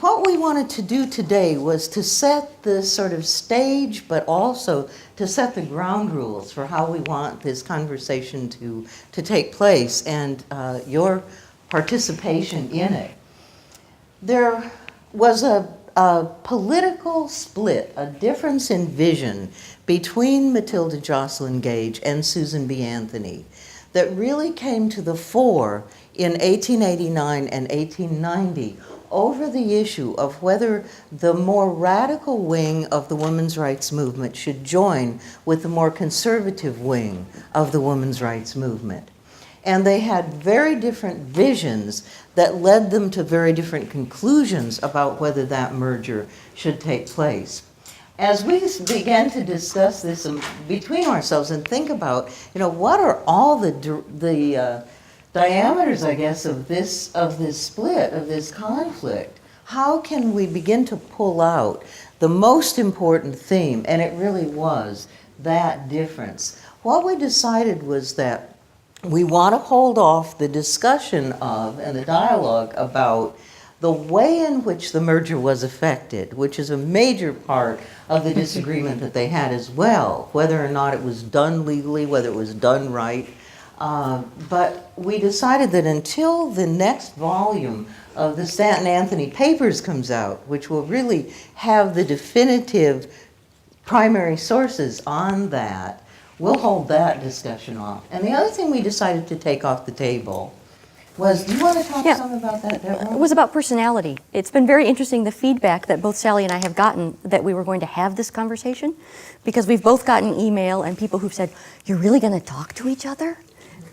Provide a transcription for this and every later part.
what we wanted to do today was to set the sort of stage, but also to set the ground rules for how we want this conversation to take place, and your participation in it. There was a political split, a difference in vision between Matilda Joslyn Gage and Susan B. Anthony that really came to the fore in 1889 and 1890 over the issue of whether the more radical wing of the women's rights movement should join with the more conservative wing of the women's rights movement. And they had very different visions that led them to very different conclusions about whether that merger should take place. As we began to discuss this between ourselves and think about, what are all the diameters, I guess, of this split, of this conflict, how can we begin to pull out the most important theme? And it really was that difference. What we decided was that we want to hold off the discussion of and the dialogue about the way in which the merger was effected, which is a major part of the disagreement that they had as well, whether or not it was done legally, whether it was done right. But we decided that until the next volume of the Stanton Anthony Papers comes out, which will really have the definitive primary sources on that, we'll hold that discussion off. And the other thing we decided to take off the table was, do you want to talk some about that, Deborah? It was about personality. It's been very interesting, the feedback that both Sally and I have gotten that we were going to have this conversation, because we've both gotten email and people who've said, you're really going to talk to each other?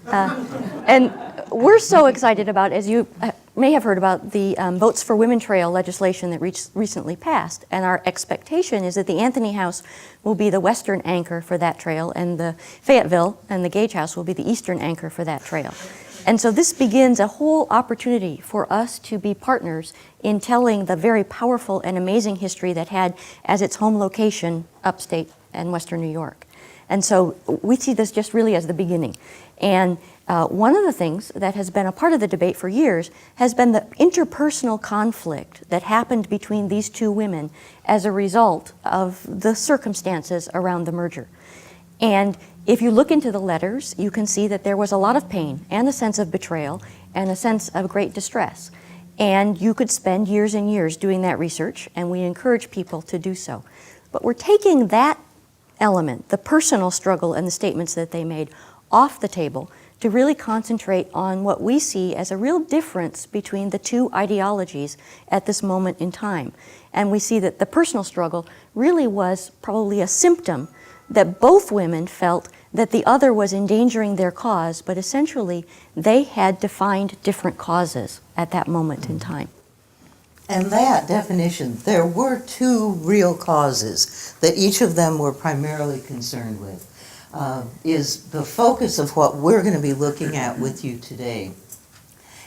And we're so excited about, as you may have heard about, the Votes for Women Trail legislation that recently passed. And our expectation is that the Anthony House will be the western anchor for that trail, and the Fayetteville and the Gage House will be the eastern anchor for that trail. And so this begins a whole opportunity for us to be partners in telling the very powerful and amazing history that had as its home location upstate and western New York. And so we see this just really as the beginning. And one of the things that has been a part of the debate for years has been the interpersonal conflict that happened between these two women as a result of the circumstances around the merger. And if you look into the letters, you can see that there was a lot of pain and a sense of betrayal and a sense of great distress. And you could spend years and years doing that research, and we encourage people to do so. But we're taking that element, the personal struggle and the statements that they made, off the table to really concentrate on what we see as a real difference between the two ideologies at this moment in time. And we see that the personal struggle really was probably a symptom that both women felt that the other was endangering their cause, but essentially they had defined different causes at that moment in time. And that definition, there were two real causes that each of them were primarily concerned with, is the focus of what we're going to be looking at with you today.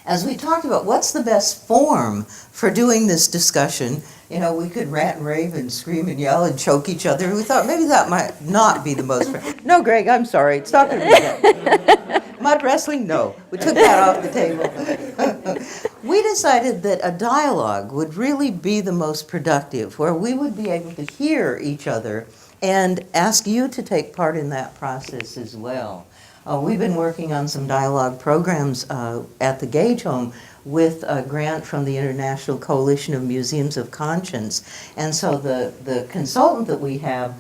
As we talked about what's the best form for doing this discussion, we could rant and rave and scream and yell and choke each other. We thought maybe that might not be the most fair. No, Greg, I'm sorry. It's not going to be that. Mud wrestling? No. We took that off the table. We decided that a dialogue would really be the most productive, where we would be able to hear each other and ask you to take part in that process as well. We've been working on some dialogue programs at the Gage Home with a grant from the International Coalition of Museums of Conscience. And so the consultant that we have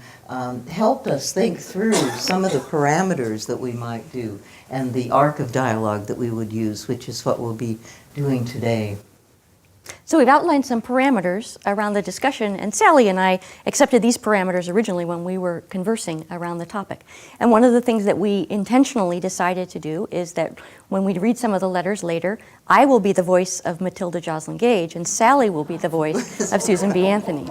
helped us think through some of the parameters that we might do and the arc of dialogue that we would use, which is what we'll be doing today. So we've outlined some parameters around the discussion, and Sally and I accepted these parameters originally when we were conversing around the topic. And one of the things that we intentionally decided to do is that when we read some of the letters later, I will be the voice of Matilda Joslyn Gage, and Sally will be the voice of Susan B. Anthony.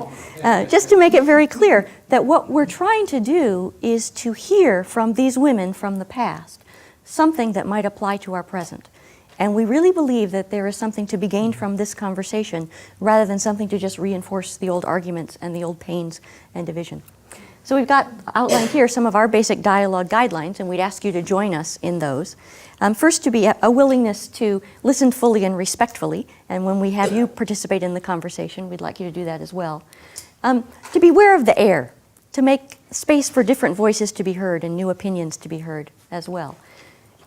Just to make it very clear that what we're trying to do is to hear from these women from the past something that might apply to our present. And we really believe that there is something to be gained from this conversation rather than something to just reinforce the old arguments and the old pains and division. So we've got outlined here some of our basic dialogue guidelines, and we'd ask you to join us in those. First, to be a willingness to listen fully and respectfully, and when we have you participate in the conversation, we'd like you to do that as well. To be aware of the air, to make space for different voices to be heard and new opinions to be heard as well.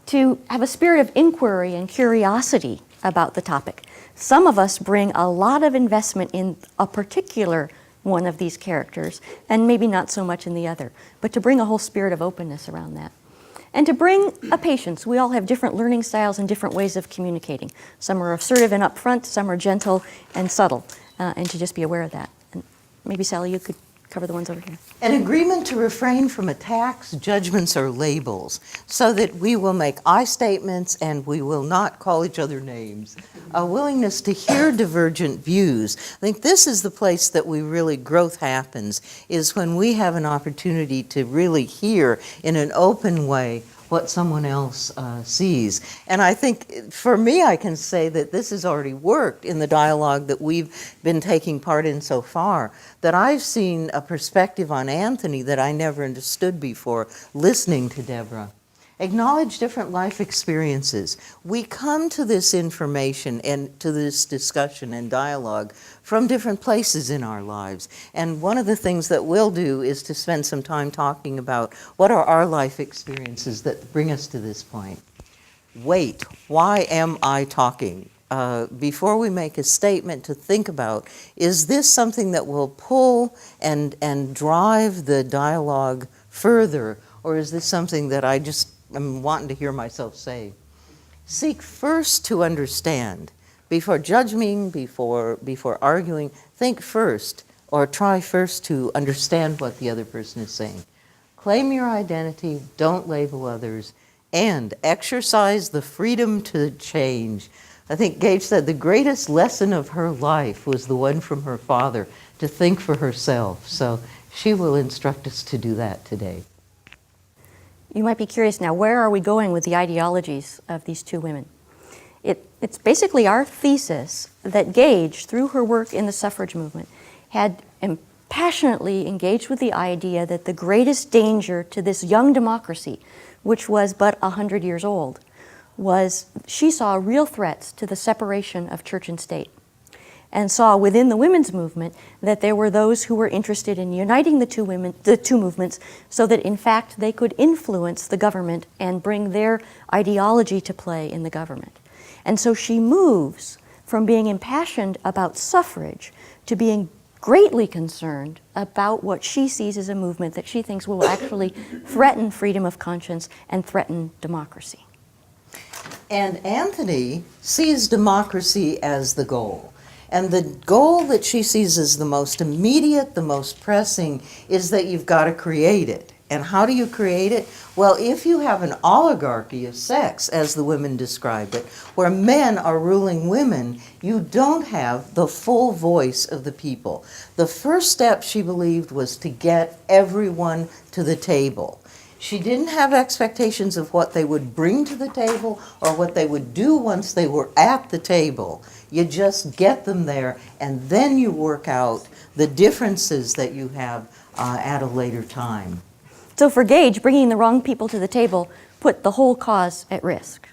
To have a spirit of inquiry and curiosity about the topic. Some of us bring a lot of investment in a particular one of these characters, and maybe not so much in the other, but to bring a whole spirit of openness around that. And to bring a patience. We all have different learning styles and different ways of communicating. Some are assertive and upfront, some are gentle and subtle, and to just be aware of that. And maybe, Sally, you could cover the ones over here. An agreement to refrain from attacks, judgments, or labels, so that we will make I statements and we will not call each other names. A willingness to hear divergent views. I think this is the place that growth happens, is when we have an opportunity to really hear in an open way what someone else sees. And I think, for me, I can say that this has already worked in the dialogue that we've been taking part in so far, that I've seen a perspective on Anthony that I never understood before, listening to Deborah. Acknowledge different life experiences. We come to this information and to this discussion and dialogue from different places in our lives. And one of the things that we'll do is to spend some time talking about what are our life experiences that bring us to this point. Wait, why am I talking? Before we make a statement, to think about, is this something that will pull and drive the dialogue further, or is this something that I'm wanting to hear myself say? Seek first to understand. Before judging, before arguing, think first, or try first to understand what the other person is saying. Claim your identity, don't label others, and exercise the freedom to change. I think Gage said the greatest lesson of her life was the one from her father, to think for herself. So she will instruct us to do that today. You might be curious now, where are we going with the ideologies of these two women? It's basically our thesis that Gage, through her work in the suffrage movement, had passionately engaged with the idea that the greatest danger to this young democracy, which was but 100 years old, was she saw real threats to the separation of church and state, and saw within the women's movement that there were those who were interested in uniting the two movements, so that in fact they could influence the government and bring their ideology to play in the government. And so she moves from being impassioned about suffrage to being greatly concerned about what she sees as a movement that she thinks will actually threaten freedom of conscience and threaten democracy. And Anthony sees democracy as the goal. And the goal that she sees as the most immediate, the most pressing, is that you've got to create it. And how do you create it? Well, if you have an oligarchy of sex, as the women described it, where men are ruling women, you don't have the full voice of the people. The first step, she believed, was to get everyone to the table. She didn't have expectations of what they would bring to the table or what they would do once they were at the table. You just get them there, and then you work out the differences that you have at a later time. So for Gage, bringing the wrong people to the table put the whole cause at risk.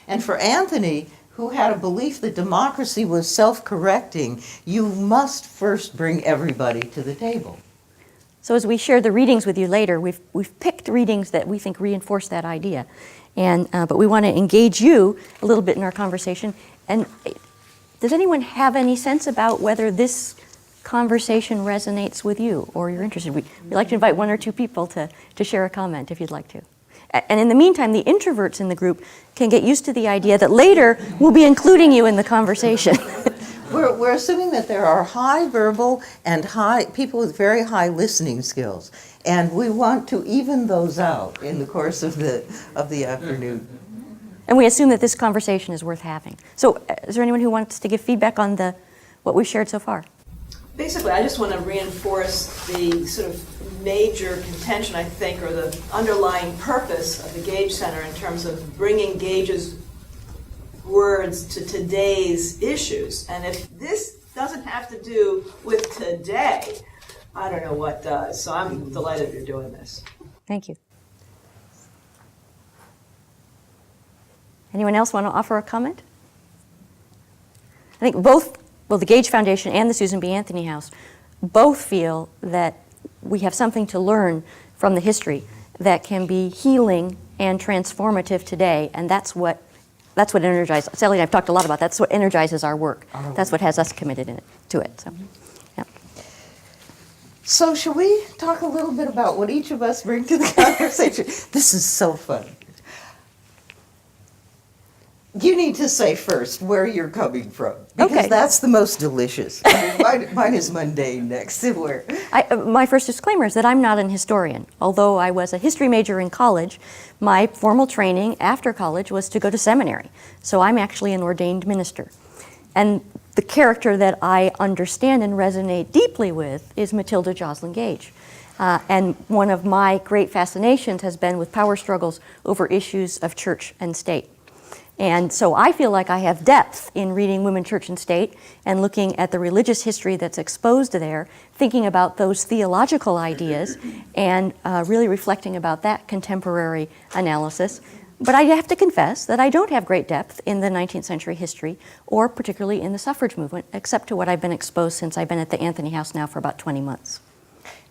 And for Anthony, who had a belief that democracy was self-correcting, you must first bring everybody to the table. So as we share the readings with you later, we've picked readings that we think reinforce that idea. But we want to engage you a little bit in our conversation. And does anyone have any sense about whether this conversation resonates with you or you're interested? We'd like to invite one or two people to share a comment if you'd like to. And in the meantime, the introverts in the group can get used to the idea that later we'll be including you in the conversation. We're assuming that there are high verbal and people with very high listening skills, and we want to even those out in the course of the afternoon. And we assume that this conversation is worth having. So is there anyone who wants to give feedback on what we've shared so far? Basically, I just want to reinforce the sort of major contention, I think, or the underlying purpose of the Gage Center in terms of bringing Gage's words to today's issues. And if this doesn't have to do with today, I don't know what does. So I'm delighted you're doing this. Thank you. Anyone else want to offer a comment? I think both, well, the Gage Foundation and the Susan B. Anthony House both feel that we have something to learn from the history that can be healing and transformative today, and that's what energizes. Sally and I've talked a lot about that. That's what energizes our work. That's what has us committed to it. So, yeah. So should we talk a little bit about what each of us bring to the conversation? This is so fun. You need to say first where you're coming from, because Okay. that's the most delicious. I mean, mine is mundane next to where. My first disclaimer is that I'm not an historian. Although I was a history major in college, my formal training after college was to go to seminary. So I'm actually an ordained minister. And the character that I understand and resonate deeply with is Matilda Joslyn Gage. And one of my great fascinations has been with power struggles over issues of church and state. And so I feel like I have depth in reading Women, Church, and State and looking at the religious history that's exposed there, thinking about those theological ideas, and really reflecting about that contemporary analysis. But I have to confess that I don't have great depth in the 19th century history, or particularly in the suffrage movement, except to what I've been exposed since I've been at the Anthony House now for about 20 months.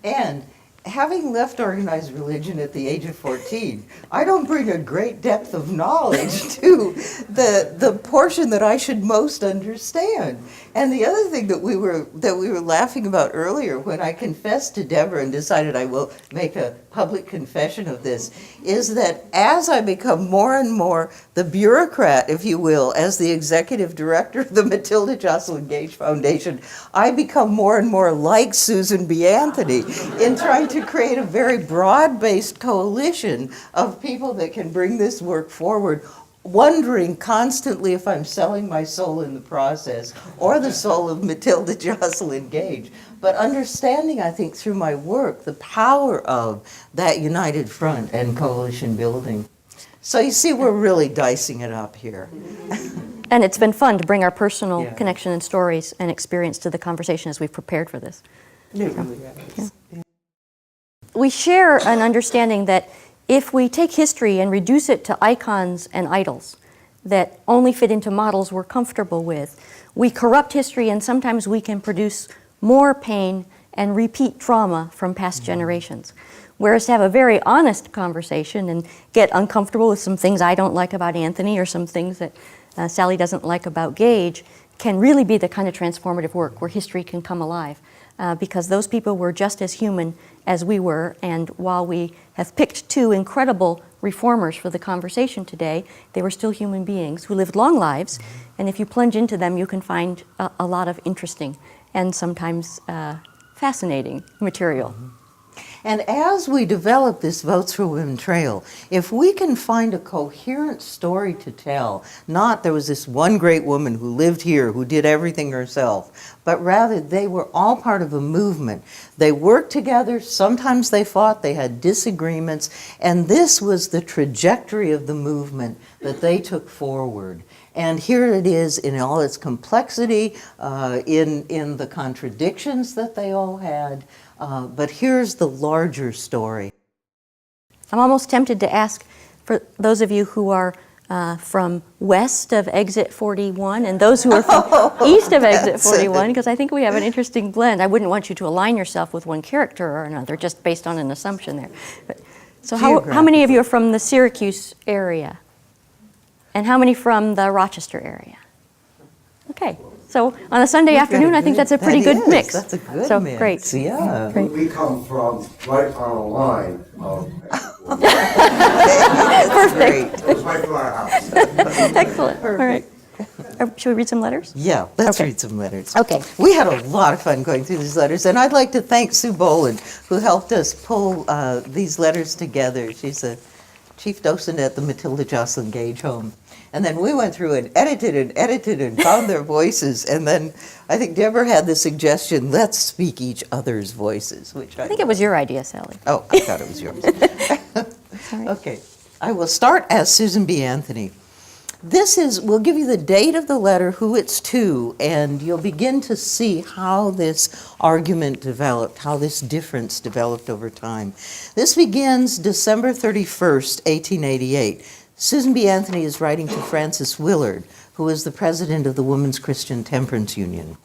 And having left organized religion at the age of 14, I don't bring a great depth of knowledge to the portion that I should most understand. And the other thing that we were laughing about earlier, when I confessed to Deborah and decided I will make a public confession of this, is that as I become more and more the bureaucrat, if you will, as the executive director of the Matilda Joslyn Gage Foundation, I become more and more like Susan B. Anthony in trying to create a very broad-based coalition of people that can bring this work forward, wondering constantly if I'm selling my soul in the process or the soul of Matilda Joslyn Gage. But understanding, I think, through my work, the power of that united front and coalition building. So you see, we're really dicing it up here. And it's been fun to bring our personal Yeah. connection and stories and experience to the conversation as we've prepared for this. It really is. Yeah. We share an understanding that if we take history and reduce it to icons and idols that only fit into models we're comfortable with, we corrupt history, and sometimes we can produce more pain and repeat trauma from past generations. Whereas to have a very honest conversation and get uncomfortable with some things I don't like about Anthony or some things that Sally doesn't like about Gage can really be the kind of transformative work where history can come alive. Because those people were just as human as we were, and while we have picked two incredible reformers for the conversation today, they were still human beings who lived long lives, and if you plunge into them, you can find a lot of interesting and sometimes fascinating material. And as we develop this Votes for Women trail, if we can find a coherent story to tell, not there was this one great woman who lived here who did everything herself, but rather they were all part of a movement. They worked together, sometimes they fought, they had disagreements, and this was the trajectory of the movement that they took forward. And here it is in all its complexity, in the contradictions that they all had. But here's the larger story. I'm almost tempted to ask, for those of you who are from west of Exit 41 and those who are from east of Exit 41, because I think we have an interesting blend. I wouldn't want you to align yourself with one character or another, just based on an assumption there. So how many of you are from the Syracuse area? And how many from the Rochester area? Okay, so on a Sunday afternoon, I think that's a pretty good mix. That's a good so, mix. Great. Yeah. Great. We come from right on a line of. Perfect. It was right from our house. Excellent. All right. Should we read some letters? Yeah, let's Okay. read some letters. Okay. We had a lot of fun going through these letters, and I'd like to thank Sue Boland, who helped us pull these letters together. She's a chief docent at the Matilda Joslyn Gage home. And then we went through and edited and found their voices. And then I think Deborah had the suggestion, let's speak each other's voices, which I think it was your idea, Sally. Oh, I thought it was yours. Sorry. Okay, I will start as Susan B. Anthony. We'll give you the date of the letter, who it's to, and you'll begin to see how this argument developed, how this difference developed over time. This begins December 31st, 1888. Susan B. Anthony is writing to Frances Willard, who is the president of the Women's Christian Temperance Union.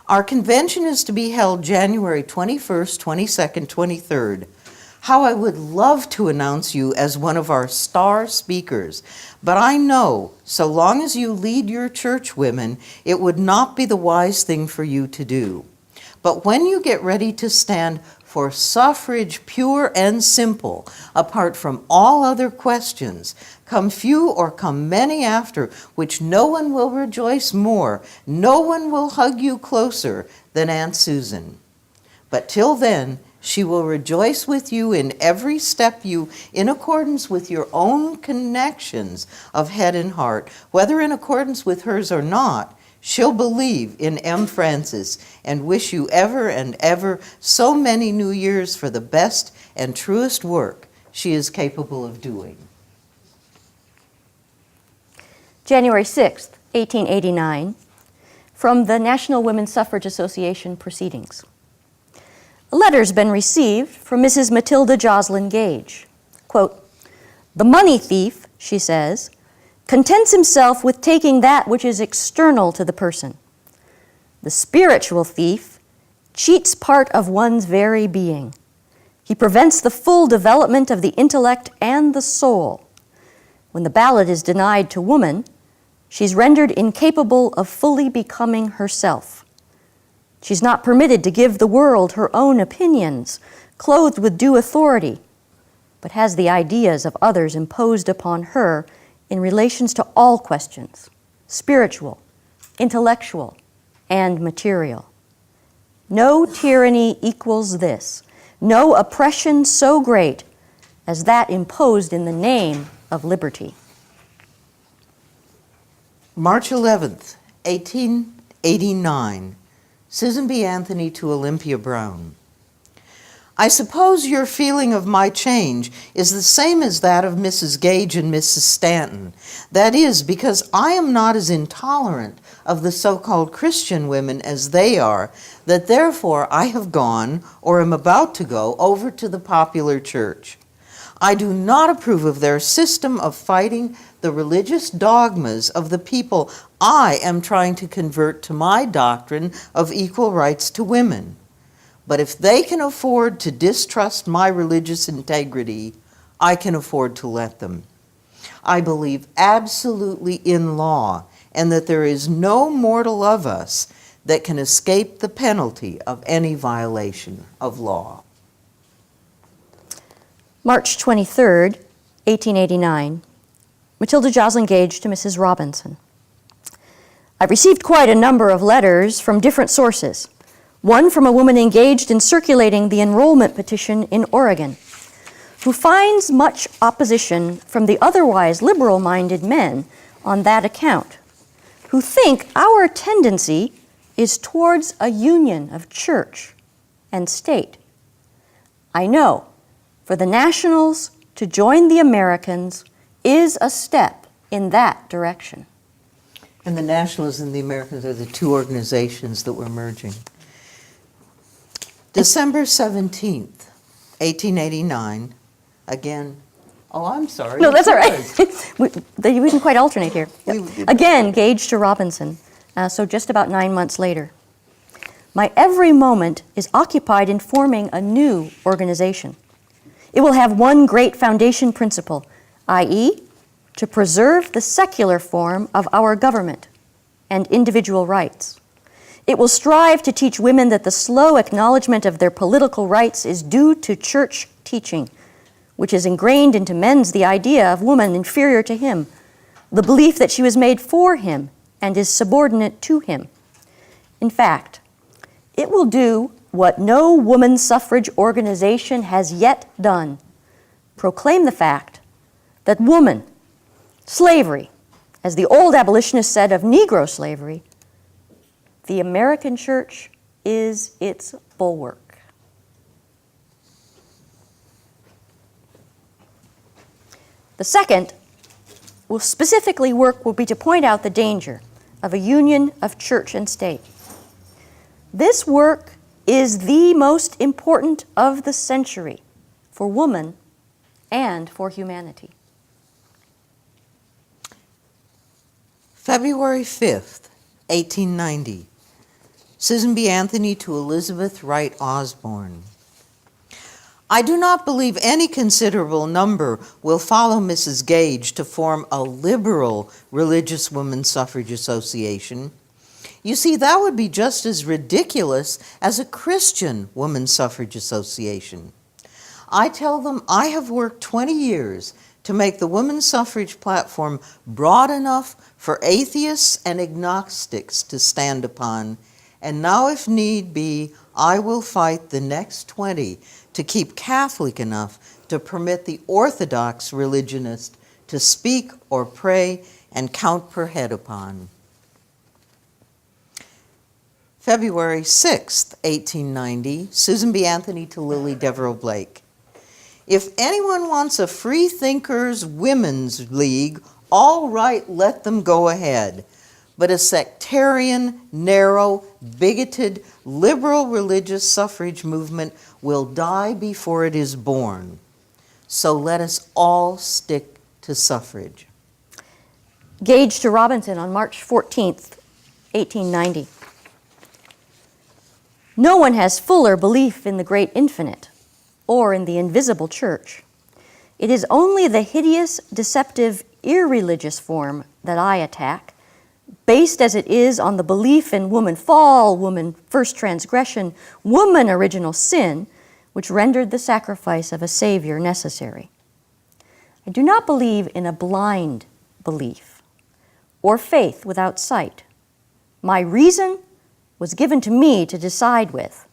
Our convention is to be held January 21st, 22nd, 23rd. How I would love to announce you as one of our star speakers, but I know so long as you lead your church women, it would not be the wise thing for you to do. But when you get ready to stand for suffrage pure and simple, apart from all other questions, come few or come many after, which no one will rejoice more, no one will hug you closer than Aunt Susan. But till then, she will rejoice with you in every step you, in accordance with your own connections of head and heart, whether in accordance with hers or not. She'll believe in M. Francis and wish you ever and ever so many new years for the best and truest work she is capable of doing. January 6th, 1889, from the National Women's Suffrage Association Proceedings. A letter's been received from Mrs. Matilda Joslyn Gage. Quote, "The money thief," she says, "contents himself with taking that which is external to the person. The spiritual thief cheats part of one's very being. He prevents the full development of the intellect and the soul. When the ballot is denied to woman, she's rendered incapable of fully becoming herself. She's not permitted to give the world her own opinions, clothed with due authority, but has the ideas of others imposed upon her in relations to all questions, spiritual, intellectual, and material. No tyranny equals this, no oppression so great as that imposed in the name of liberty." March 11th, 1889. Susan B. Anthony to Olympia Brown. I suppose your feeling of my change is the same as that of Mrs. Gage and Mrs. Stanton. That is, because I am not as intolerant of the so-called Christian women as they are, that therefore I have gone, or am about to go, over to the popular church. I do not approve of their system of fighting the religious dogmas of the people I am trying to convert to my doctrine of equal rights to women. But if they can afford to distrust my religious integrity, I can afford to let them. I believe absolutely in law, and that there is no mortal of us that can escape the penalty of any violation of law. March 23rd, 1889, Matilda Joslyn Gage to Mrs. Robinson. I've received quite a number of letters from different sources. One from a woman engaged in circulating the enrollment petition in Oregon, who finds much opposition from the otherwise liberal-minded men on that account, who think our tendency is towards a union of church and state. I know, for the Nationals to join the Americans is a step in that direction. And the Nationals and the Americans are the two organizations that were merging. December 17th, 1889, again. Oh, I'm sorry. No, that's all right. we can quite alternate here. Again, Gage to Robinson, so just about 9 months later. My every moment is occupied in forming a new organization. It will have one great foundation principle, i.e., to preserve the secular form of our government and individual rights. It will strive to teach women that the slow acknowledgement of their political rights is due to church teaching, which has ingrained into men's the idea of woman inferior to him, the belief that she was made for him and is subordinate to him. In fact, it will do what no woman suffrage organization has yet done: proclaim the fact that woman, slavery, as the old abolitionists said of Negro slavery, the American church is its bulwark. The second specifically work will be to point out the danger of a union of church and state. This work is the most important of the century for woman and for humanity. February 5th, 1890. Susan B. Anthony to Elizabeth Wright Osborne. I do not believe any considerable number will follow Mrs. Gage to form a liberal religious women's suffrage association. You see, that would be just as ridiculous as a Christian women's suffrage association. I tell them I have worked 20 years to make the women's suffrage platform broad enough for atheists and agnostics to stand upon, and now if need be, I will fight the next 20 to keep Catholic enough to permit the Orthodox religionist to speak or pray and count per head upon. February 6th, 1890, Susan B. Anthony to Lily Devereux Blake. If anyone wants a free thinkers women's league, all right, let them go ahead. But a sectarian, narrow, bigoted, liberal religious suffrage movement will die before it is born. So let us all stick to suffrage. Gage to Robinson on March 14th, 1890. No one has fuller belief in the great infinite or in the invisible church. It is only the hideous, deceptive, irreligious form that I attack, based as it is on the belief in woman fall, woman first transgression, woman original sin, which rendered the sacrifice of a Savior necessary. I do not believe in a blind belief or faith without sight. My reason was given to me to decide with.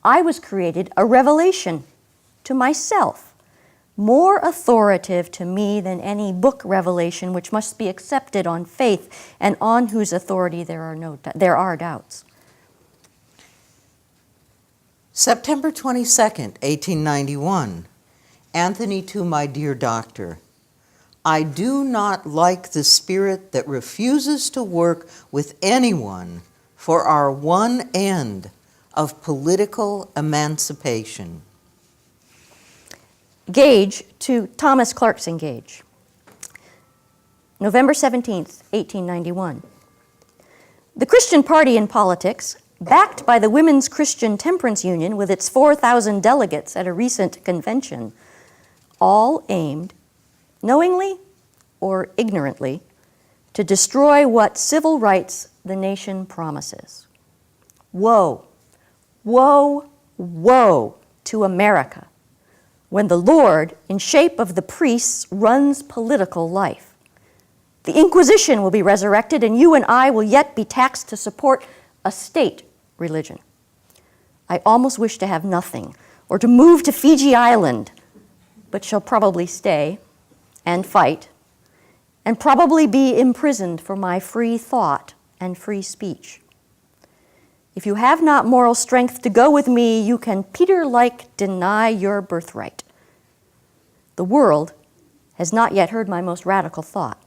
I was created a revelation to myself, more authoritative to me than any book revelation which must be accepted on faith and on whose authority there are doubts. September 22nd, 1891. Anthony to my dear doctor. I do not like the spirit that refuses to work with anyone for our one end of political emancipation. Gage to Thomas Clarkson Gage. November 17th, 1891. The Christian Party in politics, backed by the Women's Christian Temperance Union with its 4,000 delegates at a recent convention, all aimed, knowingly or ignorantly, to destroy what civil rights the nation promises. Woe, woe, woe to America when the Lord, in shape of the priests, runs political life. The Inquisition will be resurrected, and you and I will yet be taxed to support a state religion. I almost wish to have nothing, or to move to Fiji Island, but shall probably stay and fight, and probably be imprisoned for my free thought and free speech. If you have not moral strength to go with me, you can Peter-like deny your birthright. The world has not yet heard my most radical thought.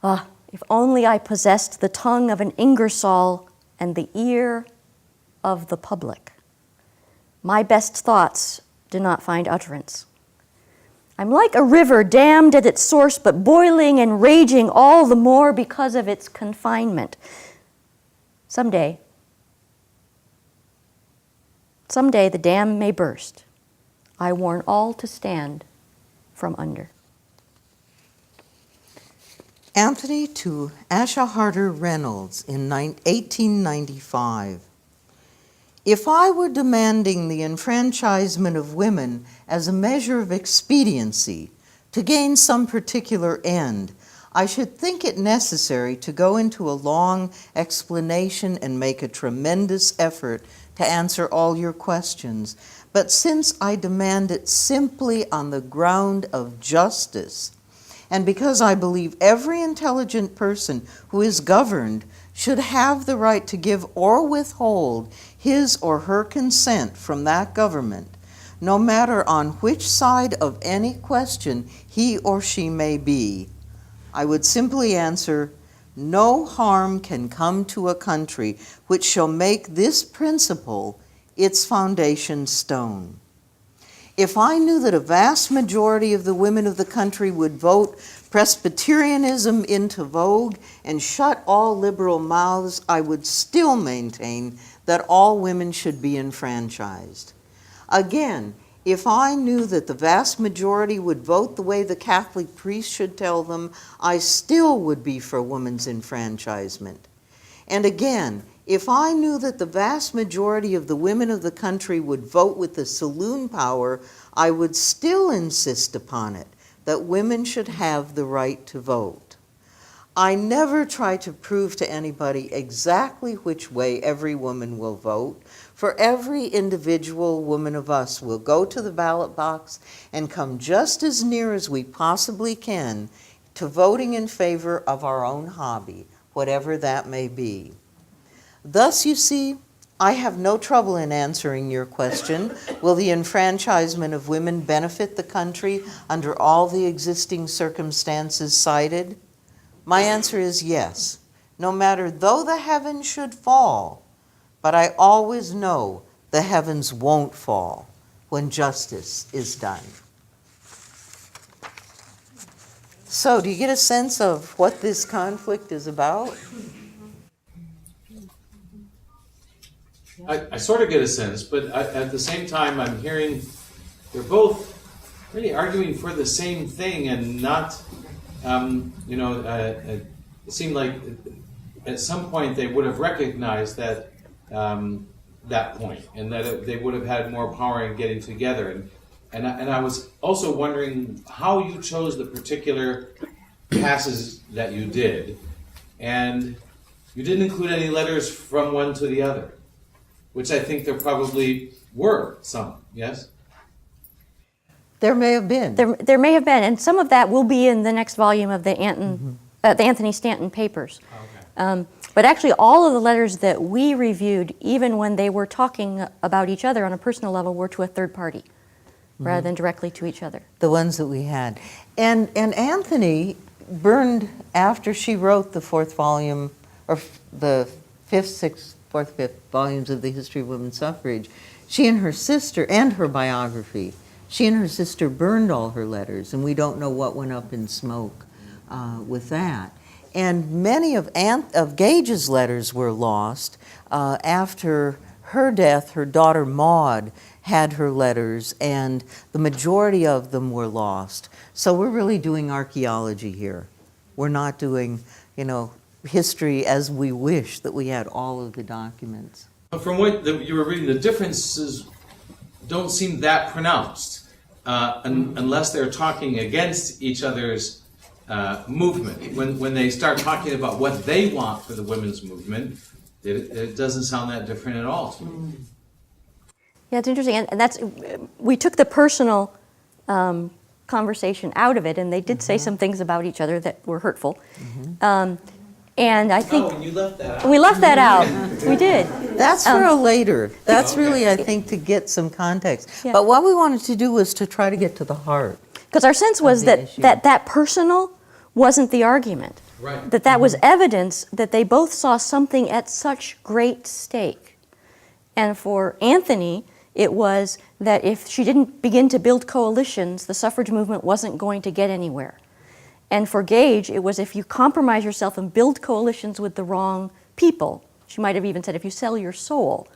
If only I possessed the tongue of an Ingersoll and the ear of the public. My best thoughts do not find utterance. I'm like a river dammed at its source, but boiling and raging all the more because of its confinement. Someday the dam may burst. I warn all to stand from under. Anthony to Asha Harder Reynolds in 1895. If I were demanding the enfranchisement of women as a measure of expediency to gain some particular end, I should think it necessary to go into a long explanation and make a tremendous effort to answer all your questions. But since I demand it simply on the ground of justice, and because I believe every intelligent person who is governed should have the right to give or withhold his or her consent from that government, no matter on which side of any question he or she may be, I would simply answer, no harm can come to a country which shall make this principle its foundation stone. If I knew that a vast majority of the women of the country would vote Presbyterianism into vogue and shut all liberal mouths, I would still maintain that all women should be enfranchised. Again, if I knew that the vast majority would vote the way the Catholic priest should tell them, I still would be for women's enfranchisement. And again, if I knew that the vast majority of the women of the country would vote with the saloon power, I would still insist upon it, that women should have the right to vote. I never try to prove to anybody exactly which way every woman will vote, for every individual woman of us will go to the ballot box and come just as near as we possibly can to voting in favor of our own hobby, whatever that may be. Thus, you see, I have no trouble in answering your question, will the enfranchisement of women benefit the country under all the existing circumstances cited? My answer is yes, no matter though the heavens should fall, but I always know the heavens won't fall when justice is done. So, do you get a sense of what this conflict is about? I sort of get a sense, but at the same time, I'm hearing they're both really arguing for the same thing and not, it seemed like at some point they would have recognized that that point and that they would have had more power in getting together. And I was also wondering how you chose the particular passes that you did, and you didn't include any letters from one to the other, which I think there probably were some, yes? There may have been. There may have been, and some of that will be in the next volume of the Anthony Stanton papers. Okay. But actually, all of the letters that we reviewed, even when they were talking about each other on a personal level, were to a third party, rather than directly to each other. The ones that we had. And Anthony burned, after she wrote the fourth volume, or the fourth, fifth volumes of the history of women's suffrage, she and her sister, and her biography, she and her sister burned all her letters, and we don't know what went up in smoke with that. And many of Gage's letters were lost. After her death, her daughter Maud had her letters, and the majority of them were lost. So we're really doing archaeology here. We're not doing, history as we wish that we had all of the documents. From what you were reading, the differences don't seem that pronounced unless they're talking against each other's movement. When they start talking about what they want for the women's movement, it doesn't sound that different at all to me. Yeah, it's interesting, and we took the personal conversation out of it, and they did say some things about each other that were hurtful. And I think and you left that out. we left that out. We did. That's for a later. That's really, I think, to get some context. Yeah. But what we wanted to do was to try to get to the heart. Because our sense was the issue. that personal wasn't the argument. Right. That was evidence that they both saw something at such great stake. And for Anthony, it was that if she didn't begin to build coalitions, the suffrage movement wasn't going to get anywhere. And for Gage, it was if you compromise yourself and build coalitions with the wrong people, she might have even said, if you sell your soul,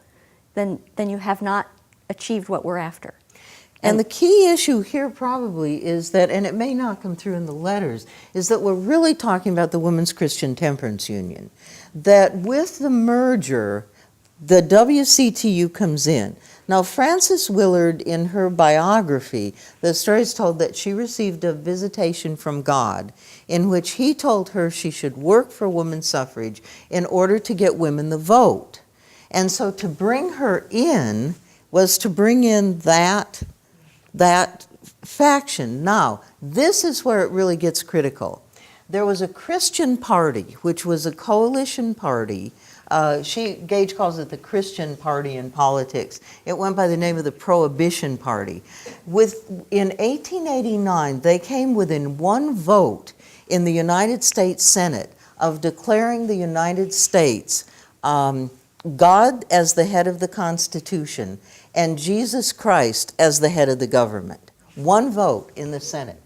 then you have not achieved what we're after. And the key issue here probably is that, and it may not come through in the letters, is that we're really talking about the Women's Christian Temperance Union. That with the merger, the WCTU comes in. Now, Frances Willard, in her biography, the story is told that she received a visitation from God in which he told her she should work for women's suffrage in order to get women the vote. And so to bring her in was to bring in that faction. Now, this is where it really gets critical. There was a Christian party, which was a coalition party Gage calls it the Christian party in politics. It went by the name of the Prohibition Party. In 1889, they came within one vote in the United States Senate of declaring the United States God as the head of the Constitution and Jesus Christ as the head of the government. One vote in the Senate.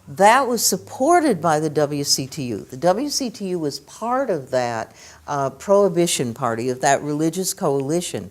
That was supported by the WCTU. The WCTU was part of that Prohibition Party, of that religious coalition.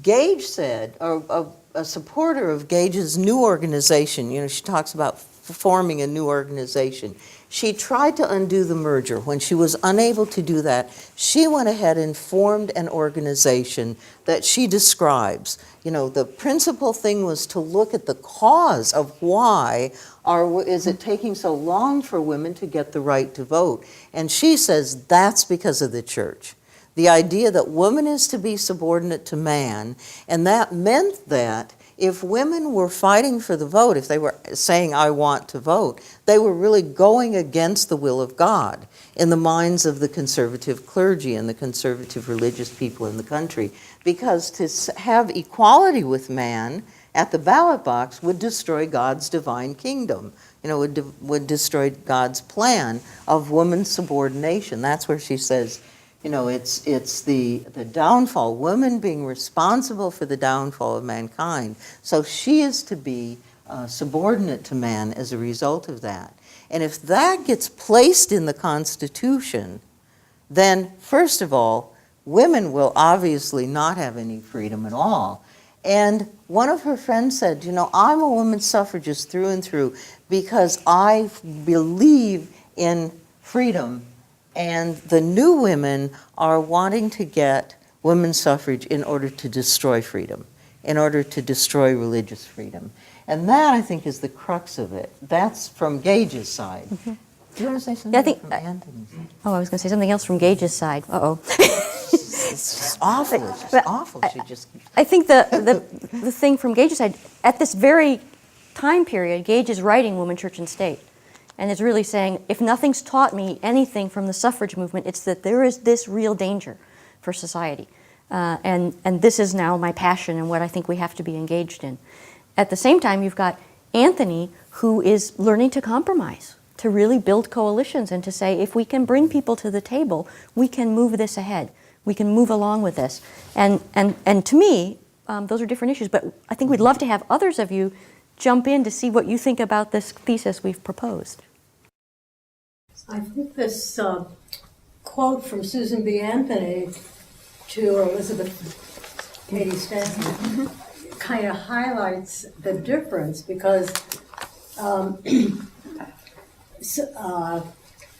Gage said, or a supporter of Gage's new organization, she talks about forming a new organization. She tried to undo the merger. When she was unable to do that, she went ahead and formed an organization that she describes. The principal thing was to look at the cause of why is it taking so long for women to get the right to vote. And she says that's because of the church. The idea that woman is to be subordinate to man, and that meant that if women were fighting for the vote, if they were saying, I want to vote, they were really going against the will of God in the minds of the conservative clergy and the conservative religious people in the country. Because to have equality with man at the ballot box would destroy God's divine kingdom. Would destroy God's plan of woman's subordination. That's where she says, it's the downfall, women being responsible for the downfall of mankind. So she is to be subordinate to man as a result of that. And if that gets placed in the Constitution, then first of all, women will obviously not have any freedom at all. And one of her friends said, I'm a women's suffragist through and through because I believe in freedom. And the new women are wanting to get women's suffrage in order to destroy freedom, in order to destroy religious freedom. And that, I think, is the crux of it. That's from Gage's side. Mm-hmm. Do you want to say something from Anthony's side? Oh, I was going to say something else from Gage's side. Uh-oh. It's awful. It's just awful. I think the thing from Gage's side, at this very time period, Gage is writing Woman, Church, and State. And is really saying, if nothing's taught me anything from the suffrage movement, it's that there is this real danger for society. And this is now my passion and what I think we have to be engaged in. At the same time, you've got Anthony, who is learning to compromise, to really build coalitions and to say, if we can bring people to the table, we can move this ahead. We can move along with this. And to me, those are different issues. But I think we'd love to have others of you jump in to see what you think about this thesis we've proposed. I think this quote from Susan B. Anthony to Elizabeth Cady Stanton kind of highlights the difference because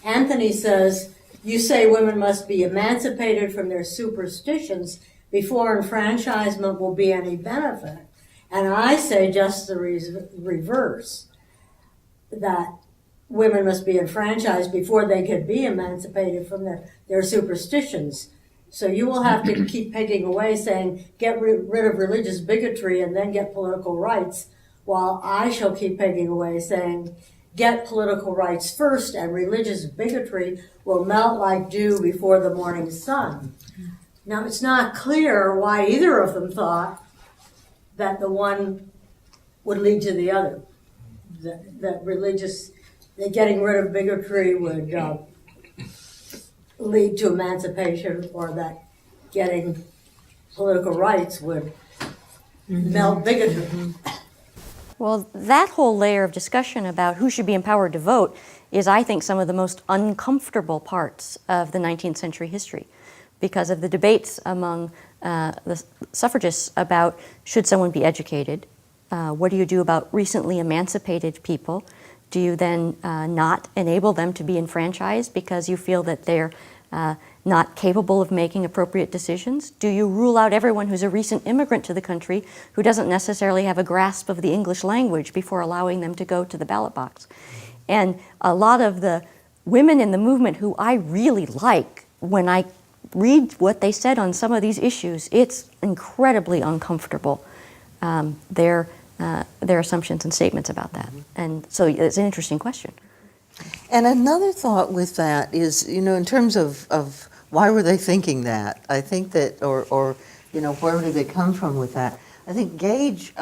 Anthony says, you say women must be emancipated from their superstitions before enfranchisement will be any benefit. And I say just the reverse, that women must be enfranchised before they could be emancipated from their superstitions. So you will have to keep pegging away saying, get rid of religious bigotry and then get political rights, while I shall keep pegging away saying, get political rights first and religious bigotry will melt like dew before the morning sun. Now, it's not clear why either of them thought that the one would lead to the other, that getting rid of bigotry would lead to emancipation, or that getting political rights would melt bigotry. Well, that whole layer of discussion about who should be empowered to vote is, I think, some of the most uncomfortable parts of the 19th century history, because of the debates among the suffragists about should someone be educated, what do you do about recently emancipated people? Do you then not enable them to be enfranchised because you feel that they're not capable of making appropriate decisions? Do you rule out everyone who's a recent immigrant to the country who doesn't necessarily have a grasp of the English language before allowing them to go to the ballot box? And a lot of the women in the movement who I really like, when I read what they said on some of these issues, it's incredibly uncomfortable, their assumptions and statements about that. And so it's an interesting question. And another thought with that is, in terms of why were they thinking that? I think that, or where did they come from with that? I think Gage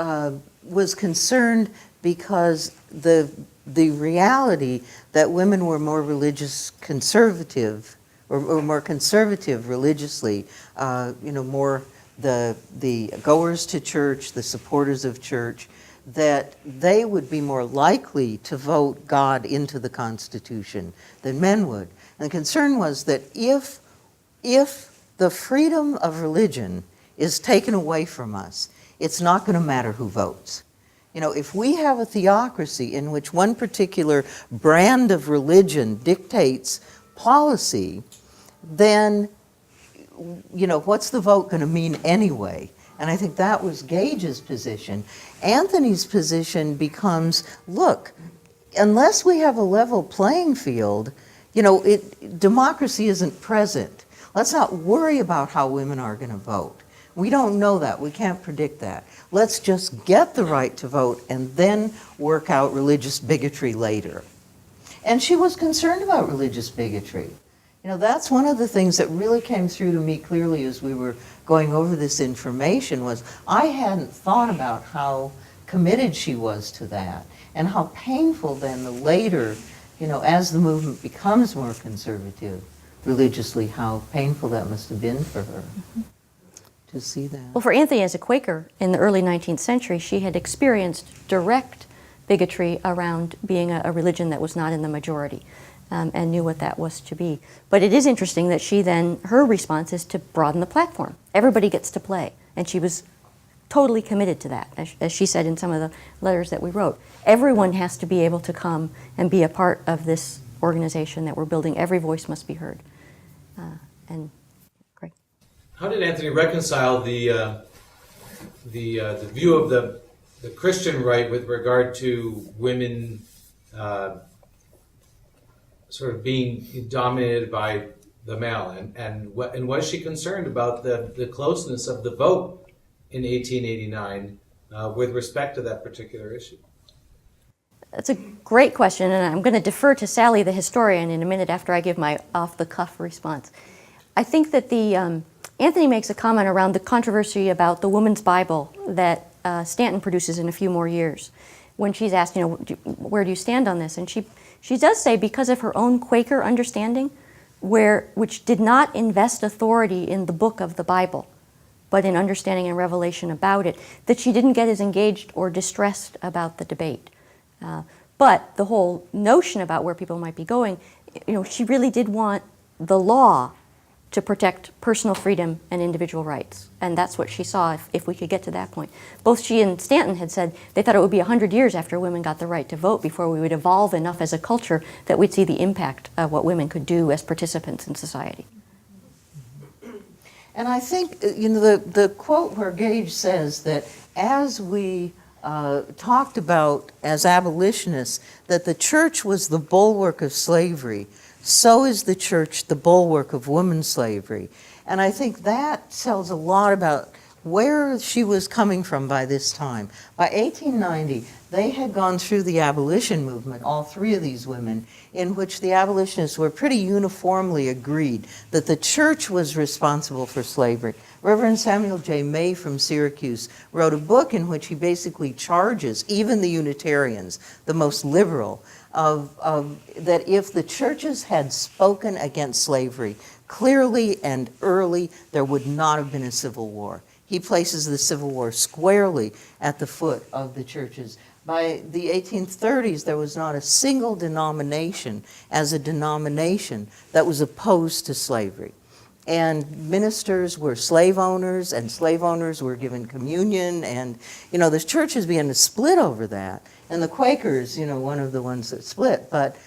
was concerned because the reality that women were more religious conservative, or more conservative religiously, more the goers to church, the supporters of church, that they would be more likely to vote God into the Constitution than men would. And the concern was that if the freedom of religion is taken away from us, it's not going to matter who votes. If we have a theocracy in which one particular brand of religion dictates policy, then, what's the vote going to mean anyway? And I think that was Gage's position. Anthony's position becomes, look, unless we have a level playing field, democracy isn't present. Let's not worry about how women are going to vote. We don't know that. We can't predict that. Let's just get the right to vote and then work out religious bigotry later. And she was concerned about religious bigotry. That's one of the things that really came through to me clearly as we were going over this information was I hadn't thought about how committed she was to that and how painful then the later, as the movement becomes more conservative religiously, how painful that must have been for her. To see that. Well, for Anthony, as a Quaker in the early 19th century, she had experienced direct bigotry around being a religion that was not in the majority, and knew what that was to be. But it is interesting that her response is to broaden the platform. Everybody gets to play, and she was totally committed to that, as she said in some of the letters that we wrote. Everyone has to be able to come and be a part of this organization that we're building. Every voice must be heard. And great. How did Anthony reconcile the view of the Christian right with regard to women sort of being dominated by the male, and was she concerned about the closeness of the vote in 1889 with respect to that particular issue? That's a great question, and I'm going to defer to Sally, the historian, in a minute after I give my off-the-cuff response. I think that Anthony makes a comment around the controversy about the Woman's Bible that Stanton produces in a few more years. When she's asked, where do you stand on this? And she does say, because of her own Quaker understanding, which did not invest authority in the book of the Bible, but in understanding and revelation about it, that she didn't get as engaged or distressed about the debate. But the whole notion about where people might be going, she really did want the law to protect personal freedom and individual rights. And that's what she saw if we could get to that point. Both she and Stanton had said they thought it would be 100 years after women got the right to vote before we would evolve enough as a culture that we'd see the impact of what women could do as participants in society. And I think, the quote where Gage says that as we talked about as abolitionists, that the church was the bulwark of slavery, so is the church the bulwark of women's slavery. And I think that tells a lot about where she was coming from by this time. By 1890, they had gone through the abolition movement, all three of these women, in which the abolitionists were pretty uniformly agreed that the church was responsible for slavery. Reverend Samuel J. May from Syracuse wrote a book in which he basically charges even the Unitarians, the most liberal, that if the churches had spoken against slavery clearly and early, there would not have been a civil war. He places the Civil War squarely at the foot of the churches. By the 1830s, there was not a single denomination as a denomination that was opposed to slavery. And ministers were slave owners, and slave owners were given communion, and, the churches began to split over that. And the Quakers, one of the ones that split. But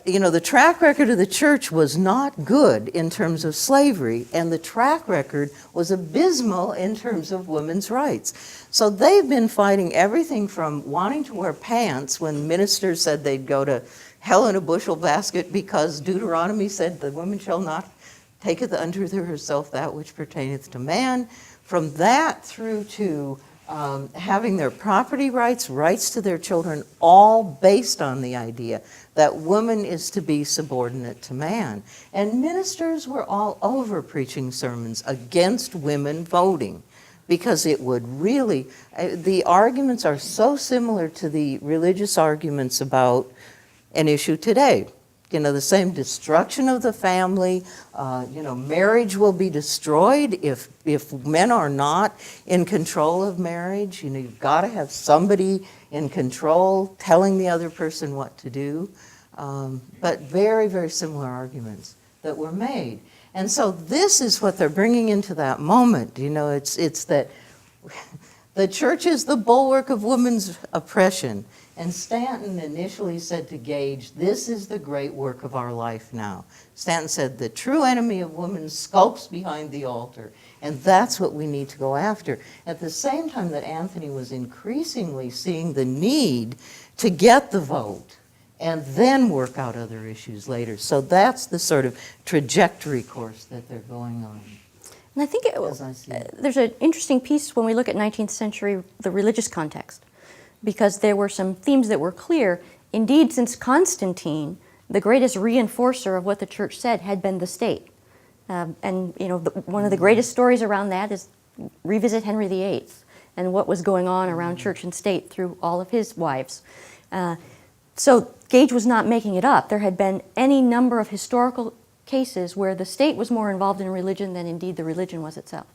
the track record of the church was not good in terms of slavery, and the track record was abysmal in terms of women's rights. So they've been fighting everything from wanting to wear pants when ministers said they'd go to hell in a bushel basket because Deuteronomy said the woman shall not taketh unto herself that which pertaineth to man, from that through to having their property rights, rights to their children, all based on the idea that woman is to be subordinate to man. And ministers were all over preaching sermons against women voting, because it would really, the arguments are so similar to the religious arguments about an issue today. You know, the same destruction of the family, marriage will be destroyed if men are not in control of marriage. You know, you've got to have somebody in control telling the other person what to do. But very, very similar arguments that were made. And so this is what they're bringing into that moment. You know, it's that the church is the bulwark of women's oppression. And Stanton initially said to Gage, this is the great work of our life now. Stanton said, the true enemy of women skulks behind the altar. And that's what we need to go after. At the same time that Anthony was increasingly seeing the need to get the vote and then work out other issues later. So that's the sort of trajectory course that they're going on. And I think As I see it. there's an interesting piece when we look at 19th century, the religious context, because there were some themes that were clear. Indeed, since Constantine, the greatest reinforcer of what the church said had been the state. And one of the greatest stories around that is revisit Henry VIII and what was going on around church and state through all of his wives. So Gage was not making it up. There had been any number of historical cases where the state was more involved in religion than indeed the religion was itself.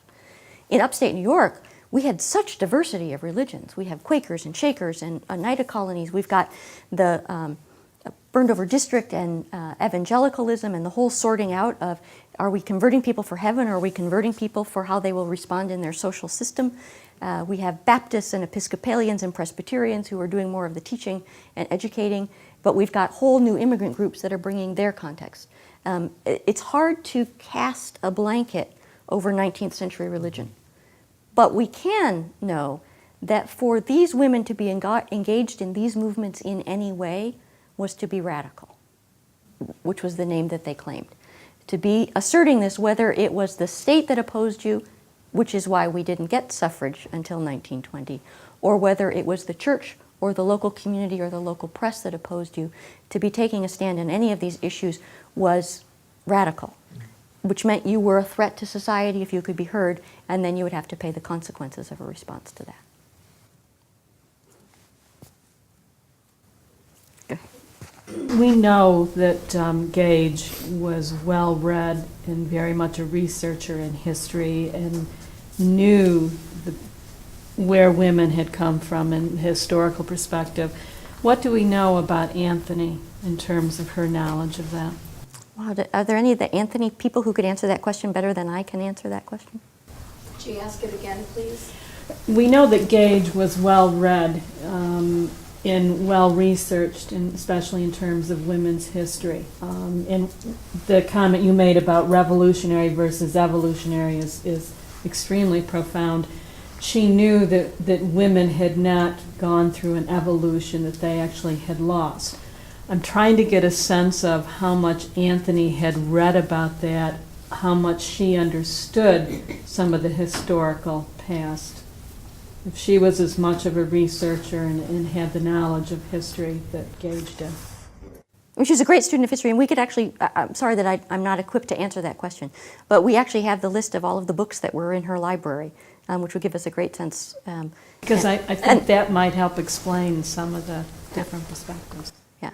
In upstate New York, we had such diversity of religions. We have Quakers and Shakers and Oneida colonies. We've got the burned over district and evangelicalism and the whole sorting out of, are we converting people for heaven or are we converting people for how they will respond in their social system? We have Baptists and Episcopalians and Presbyterians who are doing more of the teaching and educating, but we've got whole new immigrant groups that are bringing their context. It's hard to cast a blanket over 19th century religion. But we can know that for these women to be engaged in these movements in any way was to be radical, which was the name that they claimed. To be asserting this, whether it was the state that opposed you, which is why we didn't get suffrage until 1920, or whether it was the church or the local community or the local press that opposed you, to be taking a stand on any of these issues was radical, which meant you were a threat to society if you could be heard, and then you would have to pay the consequences of a response to that. Go ahead. We know that Gage was well-read and very much a researcher in history and knew where women had come from in historical perspective. What do we know about Anthony in terms of her knowledge of that? Wow, are there any of the Anthony people who could answer that question better than I can answer that question? Could you ask it again, please? We know that Gage was well-read and well-researched, and especially in terms of women's history. And the comment you made about revolutionary versus evolutionary is extremely profound. She knew that women had not gone through an evolution, that they actually had lost. I'm trying to get a sense of how much Anthony had read about that, how much she understood some of the historical past. If she was as much of a researcher and had the knowledge of history that Gage did. She's a great student of history, and we could actually, I'm sorry that I'm not equipped to answer that question, but we actually have the list of all of the books that were in her library, which would give us a great sense. Because I think that might help explain some of the different perspectives. Yeah.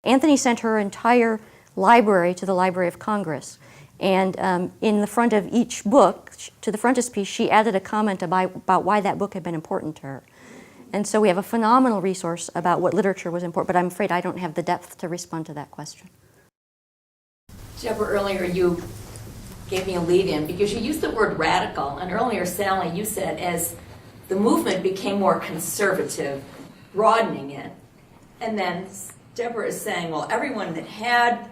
Anthony sent her entire library to the Library of Congress, and in the front of each book, to the frontispiece, she added a comment about why that book had been important to her. And so we have a phenomenal resource about what literature was important, but I'm afraid I don't have the depth to respond to that question. Deborah, earlier you gave me a lead-in because you used the word radical, and earlier, Sally, you said as the movement became more conservative, broadening it, and then Deborah is saying, well, everyone that had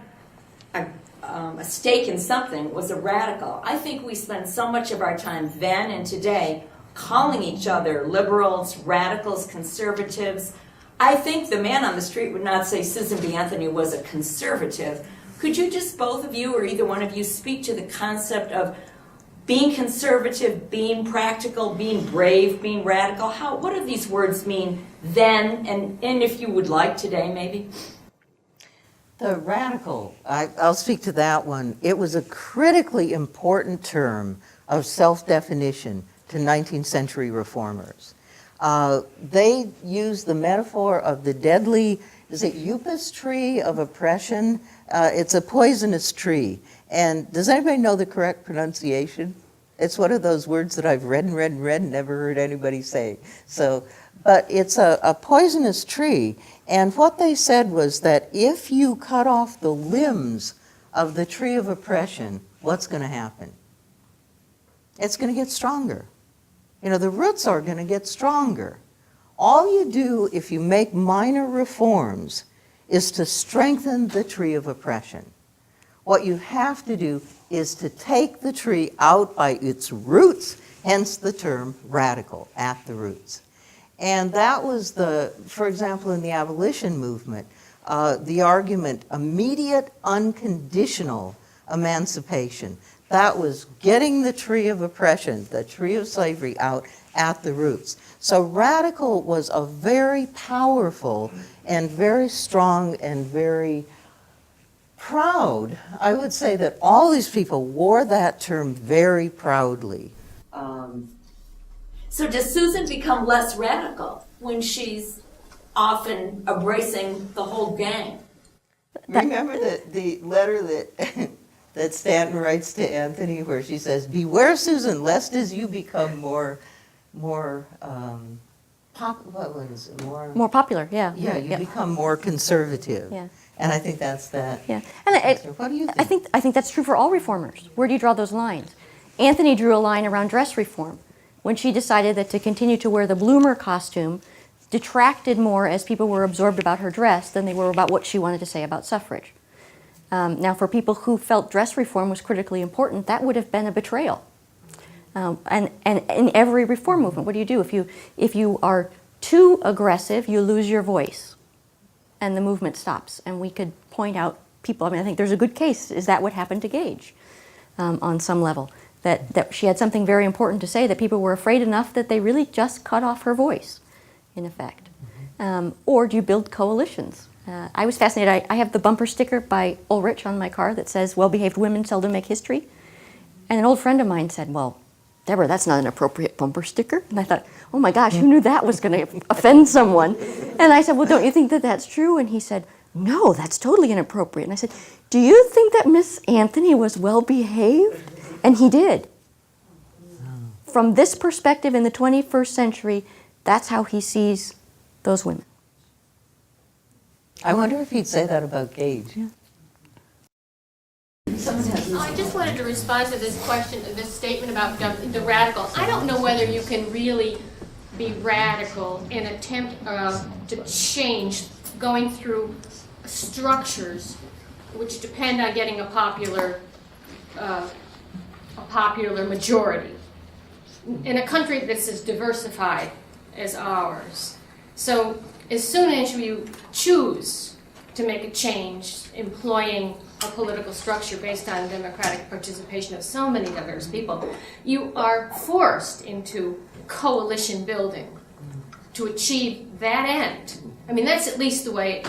a stake in something was a radical. I think we spend so much of our time then and today calling each other liberals, radicals, conservatives. I think the man on the street would not say Susan B. Anthony was a conservative. Could you just, both of you or either one of you, speak to the concept of being conservative, being practical, being brave, being radical? What do these words mean then, and if you would like today, maybe? The radical, I'll speak to that one. It was a critically important term of self-definition to 19th century reformers. They used the metaphor of the deadly, is it Upas tree of oppression? It's a poisonous tree. And does anybody know the correct pronunciation? It's one of those words that I've read and read and read and never heard anybody say. But it's a poisonous tree. And what they said was that if you cut off the limbs of the tree of oppression, what's going to happen? It's going to get stronger. You know, the roots are going to get stronger. All you do if you make minor reforms is to strengthen the tree of oppression. What you have to do is to take the tree out by its roots, hence the term radical, at the roots. And that was for example, in the abolition movement, the argument, immediate unconditional emancipation. That was getting the tree of oppression, the tree of slavery, out at the roots. So radical was a very powerful and very strong and very proud. I would say that all these people wore that term very proudly. So does Susan become less radical when she's often embracing the whole gang? Remember the letter that that Stanton writes to Anthony where she says, "Beware, Susan, lest as you become more More popular, yeah. Yeah, you become more conservative." Yeah. And I think that's that. Yeah, and What do you think? I think that's true for all reformers. Where do you draw those lines? Anthony drew a line around dress reform when she decided that to continue to wear the bloomer costume detracted more as people were absorbed about her dress than they were about what she wanted to say about suffrage. Now, for people who felt dress reform was critically important, that would have been a betrayal. And in every reform movement, what do you do? If you are too aggressive, you lose your voice, and the movement stops. And we could point out people. I mean, I think there's a good case. Is that what happened to Gage on some level? That she had something very important to say that people were afraid enough that they really just cut off her voice, in effect. Or do you build coalitions? I was fascinated. I have the bumper sticker by Roesch on my car that says, "Well-behaved women seldom make history." And an old friend of mine said, "Well, Deborah, that's not an appropriate bumper sticker." And I thought, oh my gosh, who knew that was going to offend someone? And I said, "Well, don't you think that that's true?" And he said, "No, that's totally inappropriate." And I said, "Do you think that Miss Anthony was well-behaved?" And he did. From this perspective in the 21st century, that's how he sees those women. I wonder if he'd say that about Gage. Yeah. I just wanted to respond to this question, this statement about the radical. I don't know whether you can really be radical and attempt to change going through structures which depend on getting a popular majority in a country that's as diversified as ours. So as soon as you choose to make a change employing a political structure based on democratic participation of so many diverse people, you are forced into coalition building to achieve that end. I mean, that's at least the way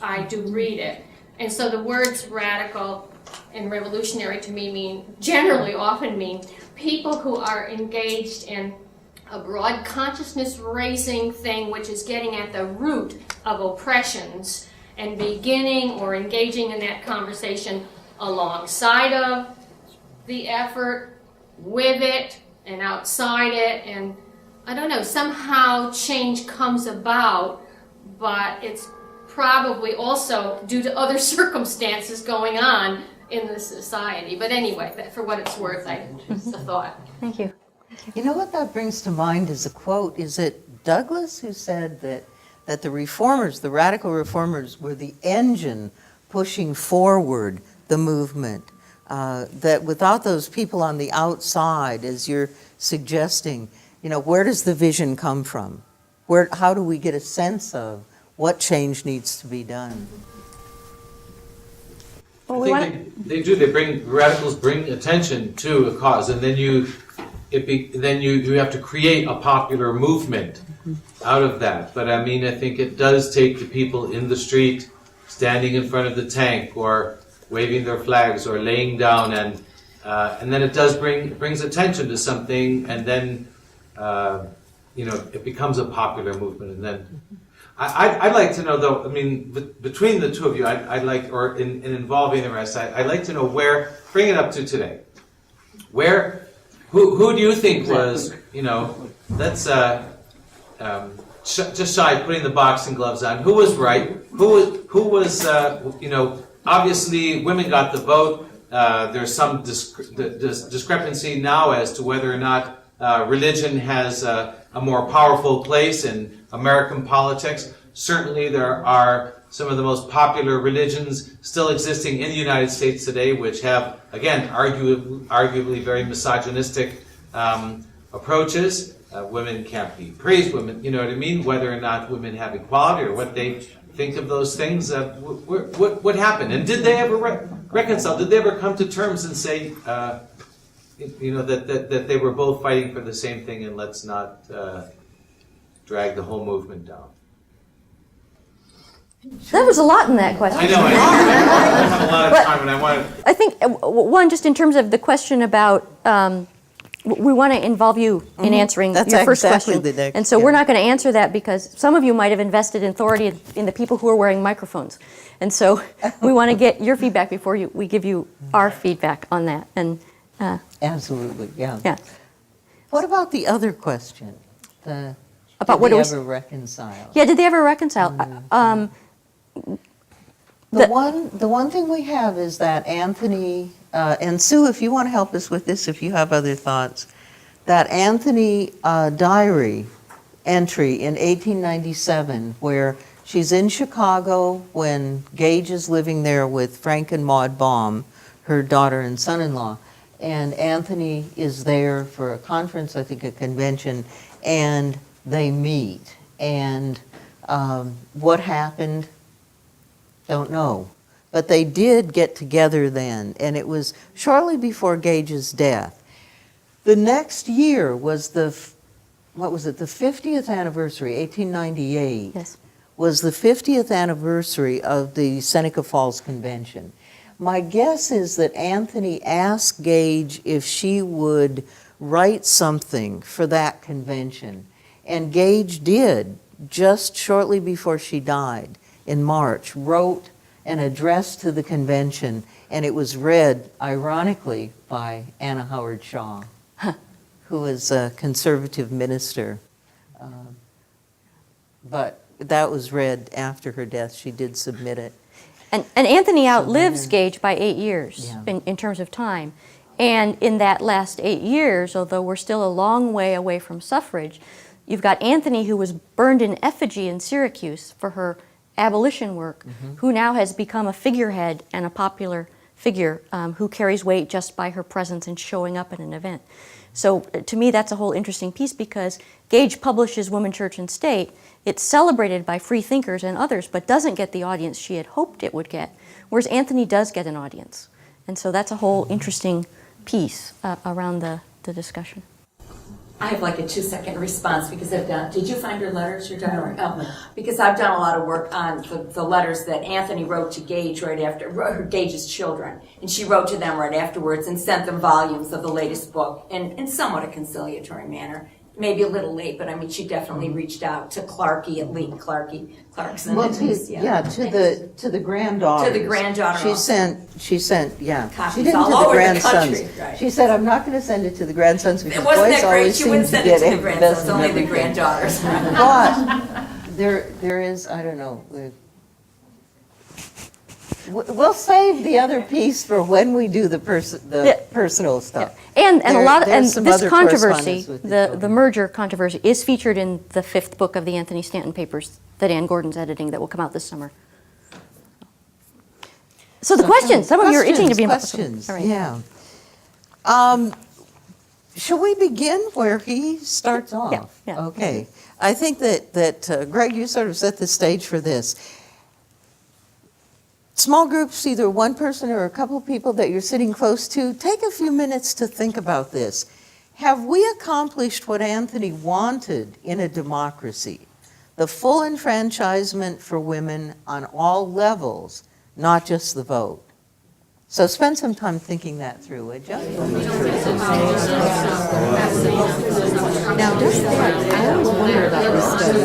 I do read it. And so the words radical and revolutionary to me often mean people who are engaged in a broad consciousness raising thing which is getting at the root of oppressions and beginning or engaging in that conversation alongside of the effort, with it, and outside it. And I don't know, somehow change comes about, but it's probably also due to other circumstances going on in the society. But anyway, for what it's worth, it's a thought. Thank you. You know what that brings to mind is a quote. Is it Douglas who said that the reformers, the radical reformers, were the engine pushing forward the movement? That without those people on the outside, as you're suggesting, you know, where does the vision come from? How do we get a sense of what change needs to be done? Well, I we want think they do. Radicals bring attention to a cause, and then you have to create a popular movement out of that. But I mean, I think it does take the people in the street, standing in front of the tank, or waving their flags, or laying down, and then it does brings attention to something, and then it becomes a popular movement, and then. I'd like to know, though, I mean, between the two of you, I'd like, or in involving the rest, I'd like to know bring it up to today. Who do you think was, let's just shy of putting the boxing gloves on, who was right? Who was, obviously women got the vote. There's some discrepancy now as to whether or not religion has a more powerful place in American politics. Certainly there are some of the most popular religions still existing in the United States today, which have, again, arguably very misogynistic approaches. Women can't be priests, women, you know what I mean? Whether or not women have equality or what they think of those things. What happened? And did they ever reconcile? Did they ever come to terms and say, that they were both fighting for the same thing, and let's not drag the whole movement down? There was a lot in that question. I know. I don't have a lot of time, and I want to. I think, one, just in terms of the question about, we want to involve you in answering That's your first exactly question. the next, And so we're not going to answer that because some of you might have invested in authority in the people who are wearing microphones. And so we want to get your feedback before we give you our feedback on that. And Absolutely, yeah. yeah. What about the other question? About what did it they was- ever reconcile? Yeah, did they ever reconcile? The one thing we have is that Anthony, and Sue, if you want to help us with this, if you have other thoughts, that Anthony diary entry in 1897 where she's in Chicago when Gage is living there with Frank and Maud Baum, her daughter and son-in-law, and Anthony is there for a conference, I think a convention, and they meet. And what happened? Don't know. But they did get together then, and it was shortly before Gage's death. The next year was the 50th anniversary, 1898. Yes. Was the 50th anniversary of the Seneca Falls Convention. My guess is that Anthony asked Gage if she would write something for that convention. And Gage did, just shortly before she died in March, wrote an address to the convention, and it was read, ironically, by Anna Howard Shaw, who was a conservative minister. But that was read after her death. She did submit it. And Anthony outlives Gage by 8 years Yeah. in terms of time. And in that last 8 years, although we're still a long way away from suffrage, you've got Anthony, who was burned in effigy in Syracuse for her abolition work, who now has become a figurehead and a popular figure who carries weight just by her presence and showing up at an event. So to me, that's a whole interesting piece because Gage publishes Woman, Church, and State. It's celebrated by free thinkers and others, but doesn't get the audience she had hoped it would get, whereas Anthony does get an audience. And so that's a whole interesting piece around the discussion. I have like a 2-second response because I've done. Did you find your letters, your diary? Oh, because I've done a lot of work on the letters that Anthony wrote to Gage right after Gage's children, and she wrote to them right afterwards and sent them volumes of the latest book in somewhat a conciliatory manner. Maybe a little late, but I mean, she definitely reached out to Clarkson. Well, to the granddaughter. To the granddaughter She also. sent, Copies she didn't all to the over the grandsons. country, right. She said, I'm not going to send it to the grandsons because Wasn't boys that great? always She seem wouldn't to send get it to the best grandsons, in only the everything. granddaughters. But there is, I don't know. We'll save the other piece for when we do the personal stuff. And There's some this other controversy, correspondence with the merger controversy, is featured in the 5th book of the Anthony Stanton papers that Ann Gordon's editing that will come out this summer. So the questions, some of you are itching to be involved. Questions, All right. yeah. Shall we begin where he starts off? Yeah. Okay. I think that Greg, you sort of set the stage for this. small groups, either one person or a couple of people that you're sitting close to, take a few minutes to think about this. Have we accomplished what Anthony wanted in a democracy? The full enfranchisement for women on all levels, not just the vote. So spend some time thinking that through, would you? Now, just that, I always wonder about this study.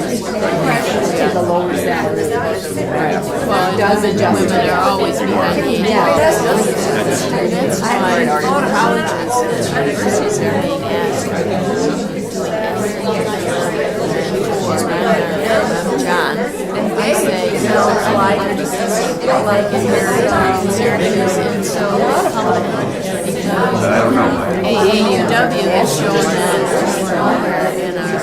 To the lower salaries. Well, it does adjust. Women are always behind the age. That's why colleges and universities are being asked to doing that. John, and they say, you know, like in Syracuse, and so AAUW has shown that in our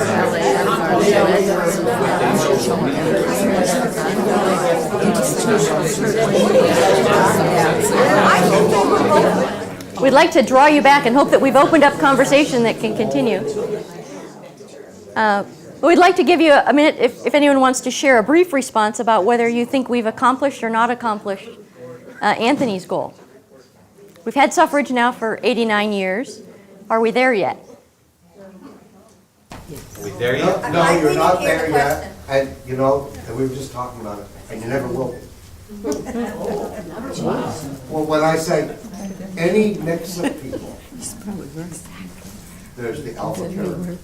We'd like to draw you back and hope that we've opened up conversation that can continue. We'd like to give you a minute if anyone wants to share a brief response about whether you think we've accomplished or not accomplished Anthony's goal. We've had suffrage now for 89 years. Are we there yet? Are we there yet? No, you're not there yet, and you know, and we were just talking about it, and you never will be. Well, when I say any mix of people, there's the alpha pyramid.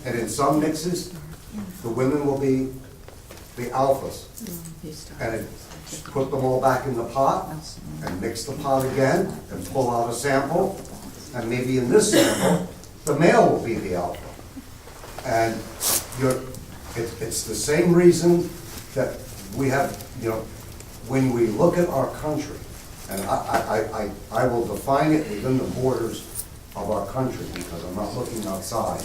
And in some mixes, the women will be the alphas. And put them all back in the pot, and mix the pot again, and pull out a sample. And maybe in this sample, the male will be the alpha. And it's the same reason that we have, you know, when we look at our country, and I will define it within the borders of our country because I'm not looking outside.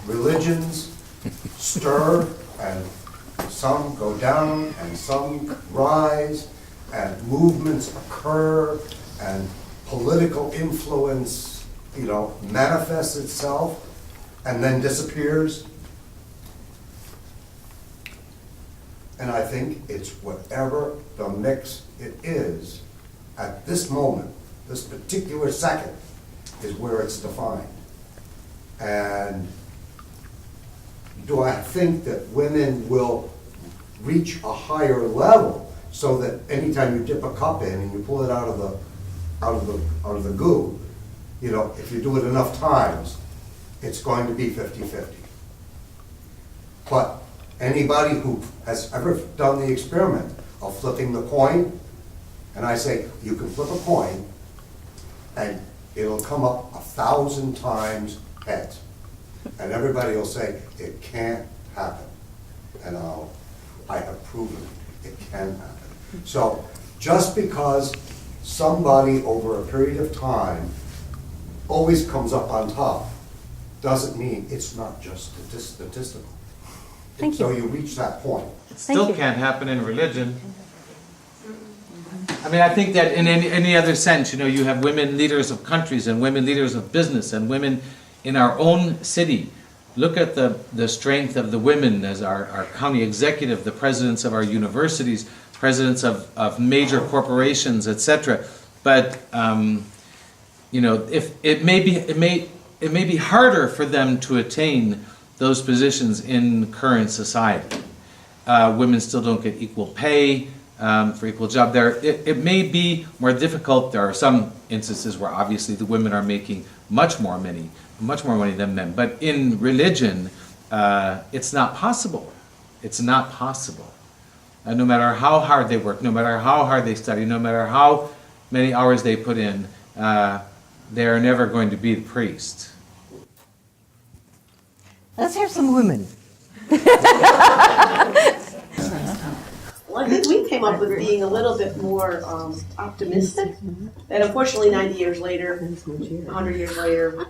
Religions stir, and some go down and some rise, and movements occur, and political influence, you know, manifests itself and then disappears. And I think it's whatever the mix it is at this moment, this particular second, is where it's defined. And do I think that women will reach a higher level so that anytime you dip a cup in and you pull it out of the goo, you know, if you do it enough times, it's going to be 50-50. But anybody who has ever done the experiment of flipping the coin, and I say, you can flip a coin and it'll come up 1,000 times heads. And everybody will say, it can't happen. And I have proven it can happen. So just because somebody over a period of time always comes up on top doesn't mean it's not just statistical. Thank So you. you reach that point. It still you. can't happen in religion. I mean, I think that in any other sense, you know, you have women leaders of countries and women leaders of business and women in our own city. Look at the strength of the women as our county executive, the presidents of our universities, presidents of major corporations, etc. But you know, if it may be harder for them to attain those positions in current society. Women still don't get equal pay for equal job. It may be more difficult. There are some instances where obviously the women are making much more money than men. But in religion, it's not possible. It's not possible. No matter how hard they work, no matter how hard they study, no matter how many hours they put in, they're never going to be the priest. Let's hear some women. Well, I think we came up with being a little bit more optimistic. And unfortunately, 90 years later, 100 years later,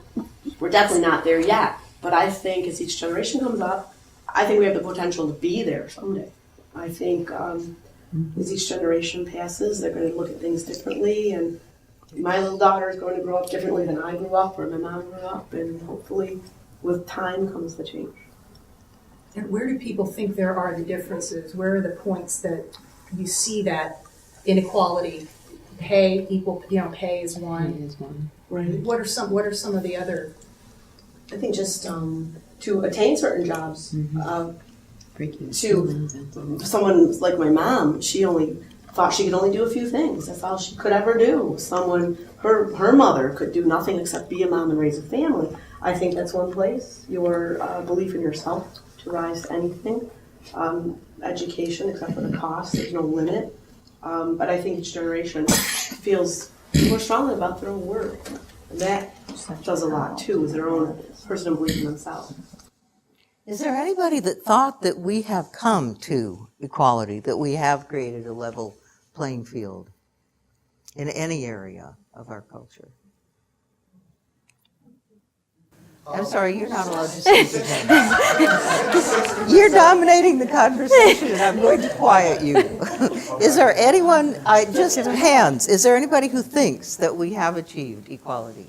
we're definitely not there yet. But I think as each generation comes up, I think we have the potential to be there someday. I think as each generation passes, they're going to look at things differently. And my little daughter is going to grow up differently than I grew up or my mom grew up. And hopefully, with time comes the change. And where do people think there are the differences? Where are the points that you see that inequality. Pay, equal, pay is one. Right. What are some of the other? I think just to attain certain jobs, to someone like my mom, she only thought she could only do a few things. That's all she could ever do. Her mother could do nothing except be a mom and raise a family. I think that's one place. Your belief in yourself to rise to anything. Education, except for the cost, there's no limit. But I think each generation feels more strongly about their own worth. And that does a lot too, is their own personal belief in themselves. Is there anybody that thought that we have come to equality, that we have created a level playing field in any area of our culture? I'm sorry, you're not allowed to speak again. You're dominating the conversation, and I'm going to quiet you. Is there anyone, just hands, is there anybody who thinks that we have achieved equality?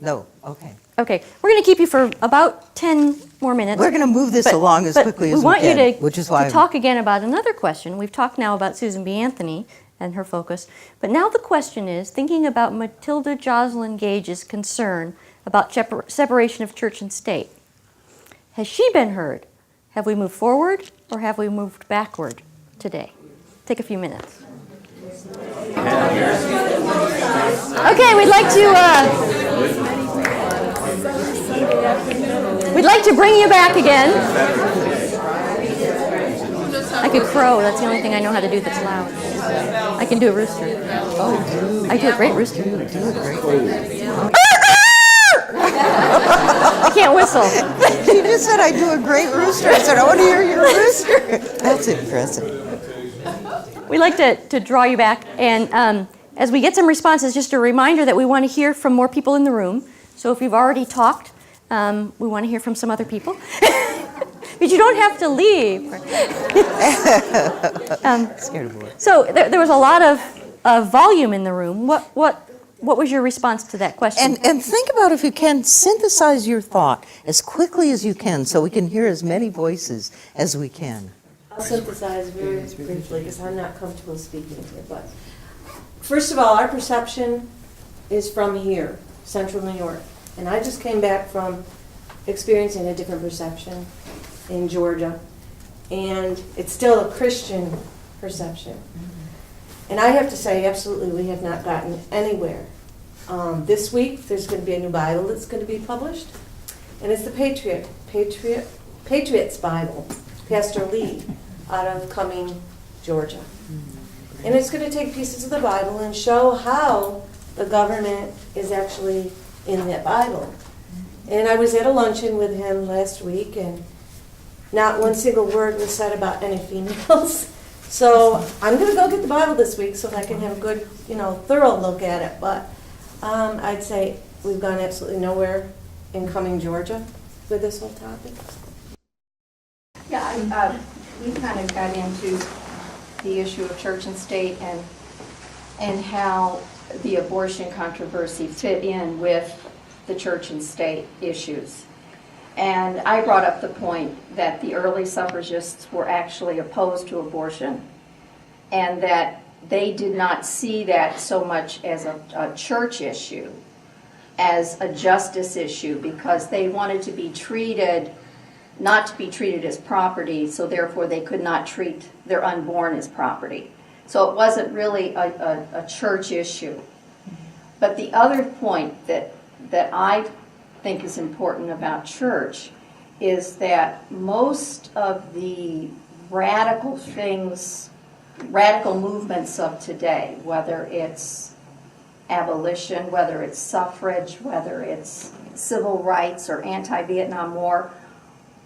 No, okay. Okay, we're going to keep you for about 10 more minutes. We're going to move this along as quickly as we want can, you to, which is why to talk again about another question. We've talked now about Susan B. Anthony and her focus, but now the question is, thinking about Matilda Joslyn Gage's concern about separation of church and state. Has she been heard? Have we moved forward or have we moved backward today? Take a few minutes. Okay, we'd like to bring you back again. I could crow. That's the only thing I know how to do that's loud. I can do a rooster. Oh, I do a great rooster. do a great. I can't whistle. She just said I do a great rooster. I said, I want to hear your rooster. That's impressive. We like to draw you back, and as we get some responses, just a reminder that we want to hear from more people in the room. So if you've already talked, we want to hear from some other people. But you don't have to leave. Scared of boy. So there was a lot of volume in the room. What was your response to that question? And think about, if you can, synthesize your thought as quickly as you can so we can hear as many voices as we can. I'll synthesize very briefly because I'm not comfortable speaking here. But first of all, our perception is from here, central New York. And I just came back from experiencing a different perception in Georgia. And it's still a Christian perception. And I have to say, absolutely, we have not gotten anywhere. This week, there's going to be a new Bible that's going to be published. And it's the Patriots Bible, Pastor Lee, out of Cumming, Georgia. And it's going to take pieces of the Bible and show how the government is actually in that Bible. And I was at a luncheon with him last week, and not one single word was said about any females. So I'm going to go get the Bible this week so that I can have a good, thorough look at it. But I'd say we've gone absolutely nowhere in Cumming, Georgia with this whole topic. Yeah, we kind of got into the issue of church and state and how the abortion controversy fit in with the church and state issues. And I brought up the point that the early suffragists were actually opposed to abortion and that they did not see that so much as a church issue, as a justice issue, because they wanted to be treated, not to be treated as property, so therefore they could not treat their unborn as property. So it wasn't really a church issue. But the other point that I think is important about church is that most of the radical movements of today, whether it's abolition, whether it's suffrage, whether it's civil rights or anti-Vietnam War,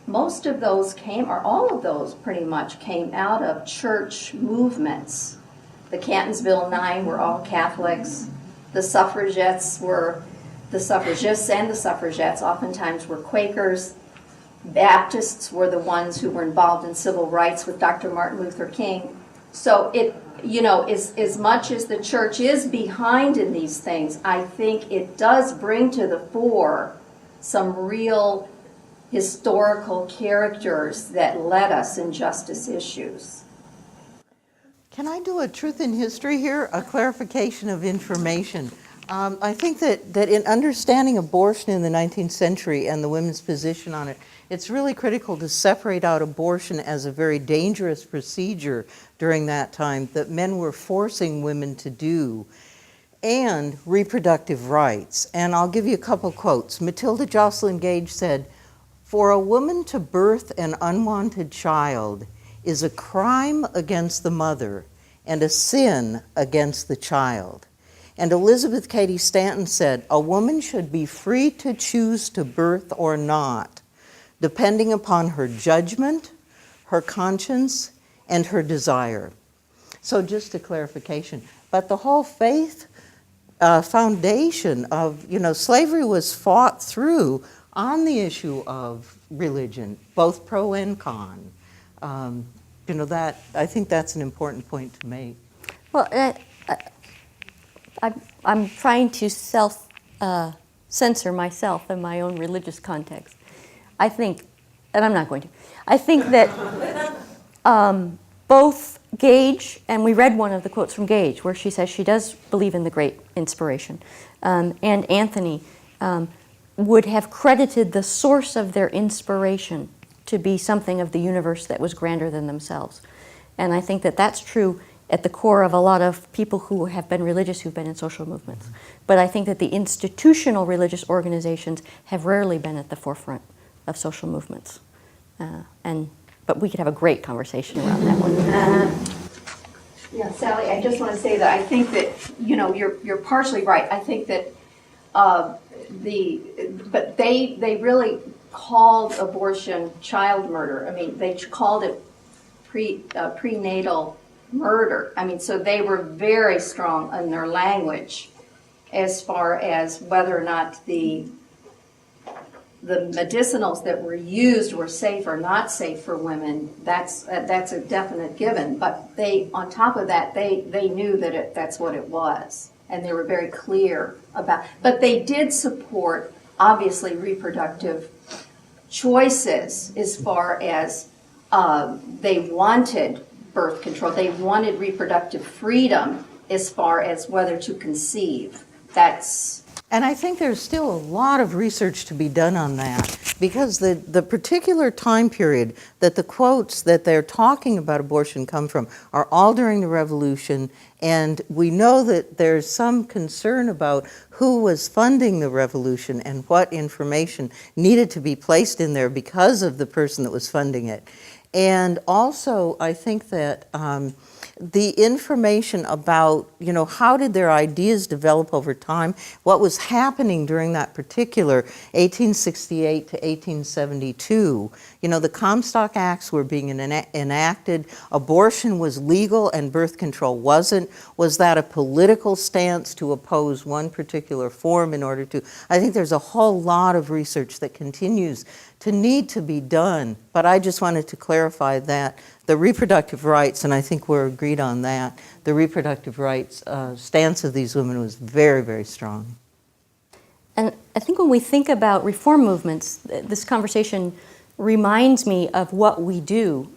most of those or all of those pretty much came out of church movements. The Catonsville Nine were all Catholics. The suffragists and the suffragettes oftentimes were Quakers. Baptists were the ones who were involved in civil rights with Dr. Martin Luther King. So as much as the church is behind in these things, I think it does bring to the fore some real historical characters that led us in justice issues. Can I do a truth in history here, a clarification of information? I think that in understanding abortion in the 19th century and the women's position on it, it's really critical to separate out abortion as a very dangerous procedure during that time that men were forcing women to do, and reproductive rights. And I'll give you a couple quotes. Matilda Joslyn Gage said, "For a woman to birth an unwanted child is a crime against the mother and a sin against the child." And Elizabeth Cady Stanton said, "A woman should be free to choose to birth or not, depending upon her judgment, her conscience, and her desire." So just a clarification. But the whole faith foundation of, slavery was fought through on the issue of religion, both pro and con. I think that's an important point to make. Well, I'm trying to censor myself in my own religious context. I think, and I'm not going to, I think that both Gage, and we read one of the quotes from Gage where she says she does believe in the great inspiration, and Anthony would have credited the source of their inspiration to be something of the universe that was grander than themselves. And I think that that's true at the core of a lot of people who have been religious who've been in social movements. But I think that the institutional religious organizations have rarely been at the forefront of social movements. But we could have a great conversation around that one. Yeah, Sally, I just want to say that I think that, you're partially right. I think that but they really called abortion child murder. I mean, they called it prenatal murder. I mean, so they were very strong in their language as far as whether or not the medicinals that were used were safe or not safe for women. That's a definite given. But they, on top of that, they knew that that's what it was, and they were very clear about. But they did support, obviously, reproductive choices as far as they wanted birth control. They wanted reproductive freedom as far as whether to conceive. And I think there's still a lot of research to be done on that, because the particular time period that the quotes that they're talking about abortion come from are all during the Revolution, and we know that there's some concern about who was funding the Revolution and what information needed to be placed in there because of the person that was funding it. And also, I think that the information about, how did their ideas develop over time, what was happening during that particular 1868 to 1872. The Comstock Acts were being enacted, abortion was legal and birth control wasn't. Was that a political stance to oppose one particular form in order to? I think there's a whole lot of research that continues to need to be done, but I just wanted to clarify that the reproductive rights, and I think we're agreed on that, the reproductive rights stance of these women was very, very strong. And I think when we think about reform movements, this conversation reminds me of what we do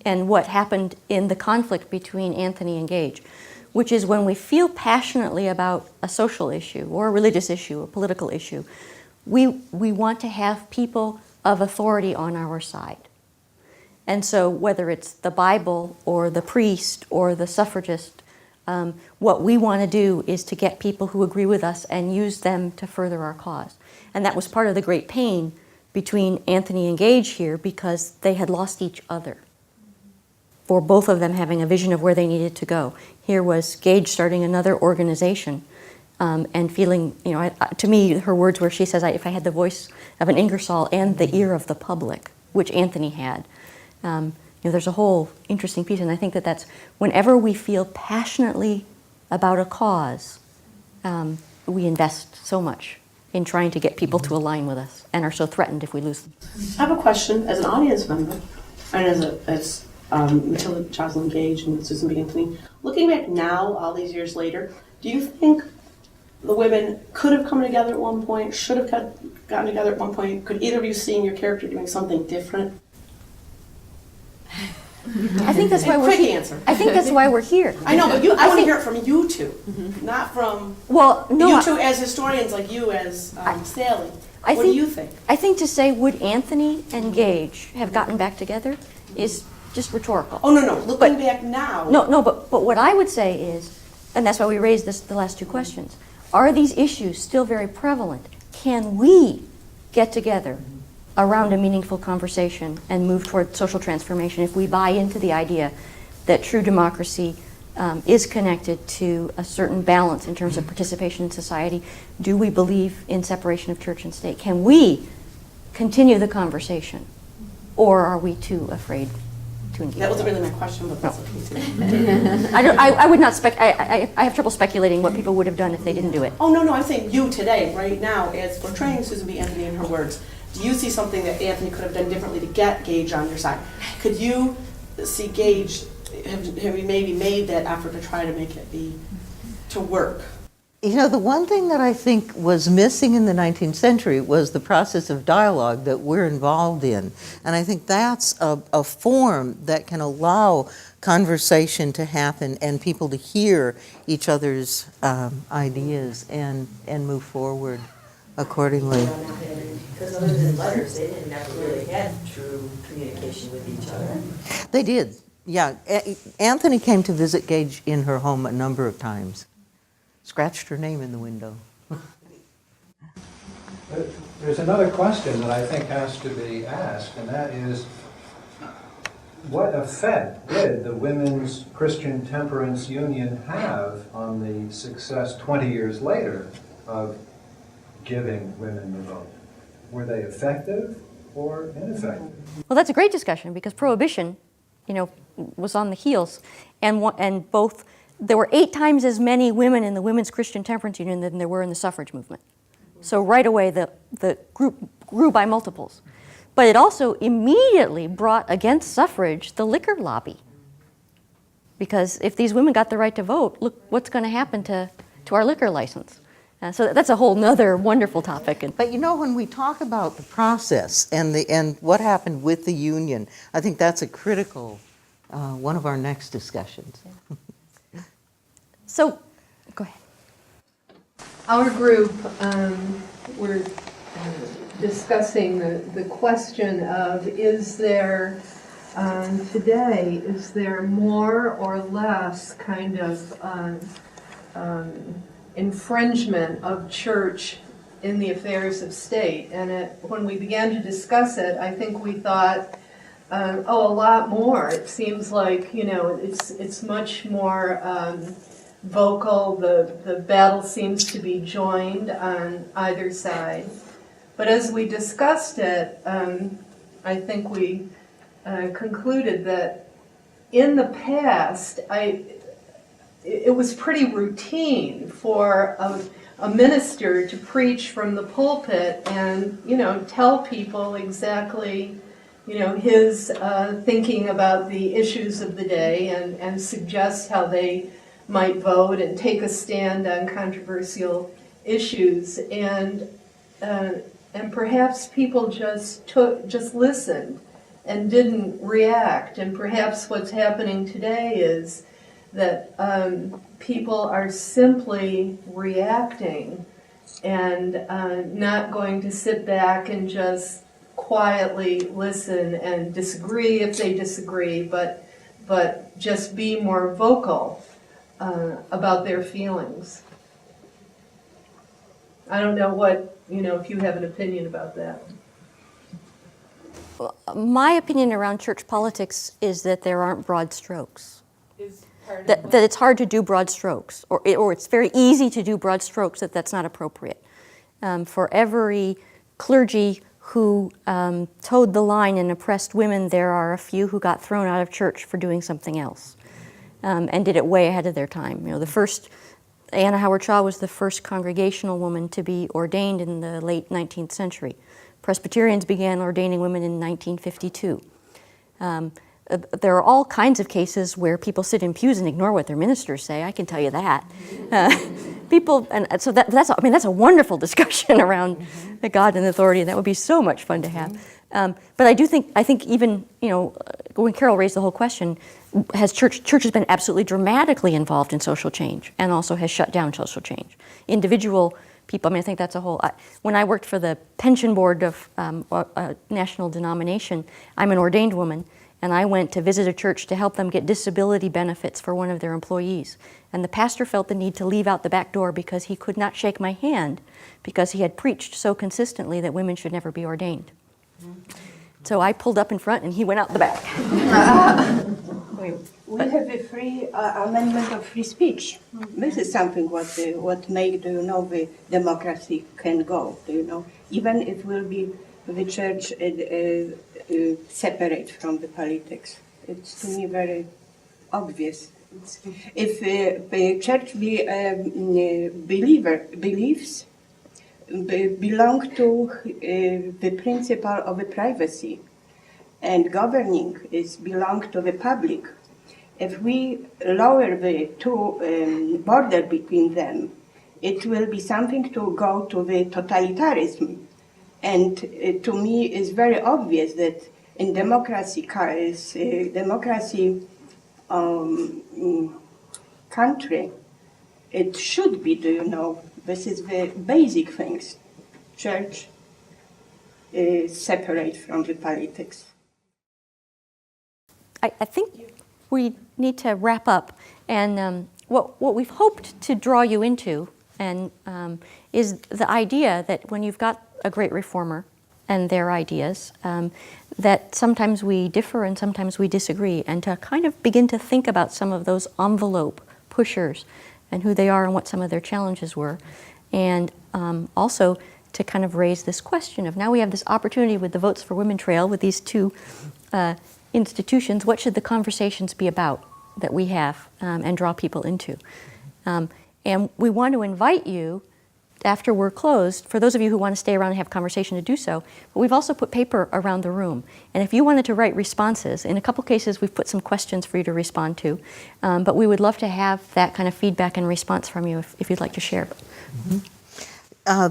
and what happened in the conflict between Anthony and Gage, which is when we feel passionately about a social issue or a religious issue, a political issue, we want to have people of authority on our side. And so whether it's the Bible or the priest or the suffragist, what we want to do is to get people who agree with us and use them to further our cause. And that was part of the great pain between Anthony and Gage here, because they had lost each other for both of them having a vision of where they needed to go. Here was Gage starting another organization and feeling, to me, her words were, she says, if I had the voice of an Ingersoll and the ear of the public, which Anthony had, there's a whole interesting piece, and I think that's whenever we feel passionately about a cause, we invest so much in trying to get people to align with us and are so threatened if we lose them. I have a question as an audience member, and as Matilda Joslyn Gage and Susan B. Anthony. Looking back now, all these years later, do you think the women could have come together at one point, should have gotten together at one point? Could either of you seeing your character doing something different? I think that's why we're Quick here. answer. I think that's why we're here. I know, but I want to hear it from you two, not from Well, no, you two as historians like you as Sally. What do you think? I think to say would Anthony and Gage have gotten back together is just rhetorical. Oh, no. Looking back now. No, but what I would say is, and that's why we raised the last two questions, are these issues still very prevalent? Can we get together around a meaningful conversation and move toward social transformation if we buy into the idea that true democracy is connected to a certain balance in terms of participation in society? Do we believe in separation of church and state? Can we continue the conversation, or are we too afraid to engage? That wasn't really my question, but that's okay. I would not I have trouble speculating what people would have done if they didn't do it. Oh, no, I'm saying you today, right now, as portraying Susan B. Anthony in her words. Do you see something that Anthony could have done differently to get Gage on your side? Could you see Gage, have you maybe made that effort to try to make it to work? You know, the one thing that I think was missing in the 19th century was the process of dialogue that we're involved in. And I think that's a form that can allow conversation to happen and people to hear each other's ideas and move forward accordingly. Because other than letters, they didn't never really had true communication with each other. They did, yeah. Anthony came to visit Gage in her home a number of times. Scratched her name in the window. There's another question that I think has to be asked, and that is, what effect did the Women's Christian Temperance Union have on the success 20 years later of giving women the vote? Were they effective or ineffective? Well, that's a great discussion because prohibition, was on the heels, and both. There were 8 times as many women in the Women's Christian Temperance Union than there were in the suffrage movement. So right away, the group grew by multiples. But it also immediately brought against suffrage the liquor lobby. Because if these women got the right to vote, look what's going to happen to our liquor license. So that's a whole nother wonderful topic. But when we talk about the process and what happened with the union, I think that's a critical one of our next discussions. Yeah. So, go ahead. Our group, we're discussing the question of, is there more or less kind of infringement of church in the affairs of state? And when we began to discuss it, I think we thought, a lot more. It seems like, it's much more vocal. The battle seems to be joined on either side. But as we discussed it, I think we concluded that in the past, it was pretty routine for a minister to preach from the pulpit and, tell people exactly, his thinking about the issues of the day and suggest how they might vote and take a stand on controversial issues, and perhaps people just listened and didn't react. And perhaps what's happening today is that people are simply reacting and not going to sit back and just quietly listen and disagree if they disagree, but just be more vocal about their feelings. I don't know if you have an opinion about that. My opinion around church politics is that there aren't broad strokes. That it's hard to do broad strokes, or it's very easy to do broad strokes, that's not appropriate. For every clergy who towed the line and oppressed women, there are a few who got thrown out of church for doing something else. And did it way ahead of their time. The first, Anna Howard Shaw was the first Congregational woman to be ordained in the late 19th century. Presbyterians began ordaining women in 1952. There are all kinds of cases where people sit in pews and ignore what their ministers say, I can tell you that. people, and so that's a wonderful discussion around the God and authority, and that would be so much fun to have. But I think even, when Carol raised the whole question, church has been absolutely dramatically involved in social change and also has shut down social change. Individual people, I think that's a whole, when I worked for the pension board of a national denomination, I'm an ordained woman, and I went to visit a church to help them get disability benefits for one of their employees. And the pastor felt the need to leave out the back door because he could not shake my hand because he had preached so consistently that women should never be ordained. So I pulled up in front and he went out the back. We have a free amendment of free speech. This is something what make the democracy can go. Even it will be the church separate from the politics. It's to me very obvious. If the church beliefs belong to the principle of privacy, and governing is belong to the public. If we lower the two border between them, it will be something to go to the totalitarianism. And to me, it's very obvious that in democracy country, it should be, this is the basic things. Church is separate from the politics. I think we need to wrap up, and what we've hoped to draw you into and is the idea that when you've got a great reformer and their ideas, that sometimes we differ and sometimes we disagree, and to kind of begin to think about some of those envelope pushers and who they are and what some of their challenges were, and also to kind of raise this question of, now we have this opportunity with the Votes for Women Trail with these two institutions, what should the conversations be about that we have and draw people into? And we want to invite you, after we're closed, for those of you who want to stay around and have conversation, to do so, but we've also put paper around the room. And if you wanted to write responses, in a couple cases we've put some questions for you to respond to, but we would love to have that kind of feedback and response from you if you'd like to share. Mm-hmm.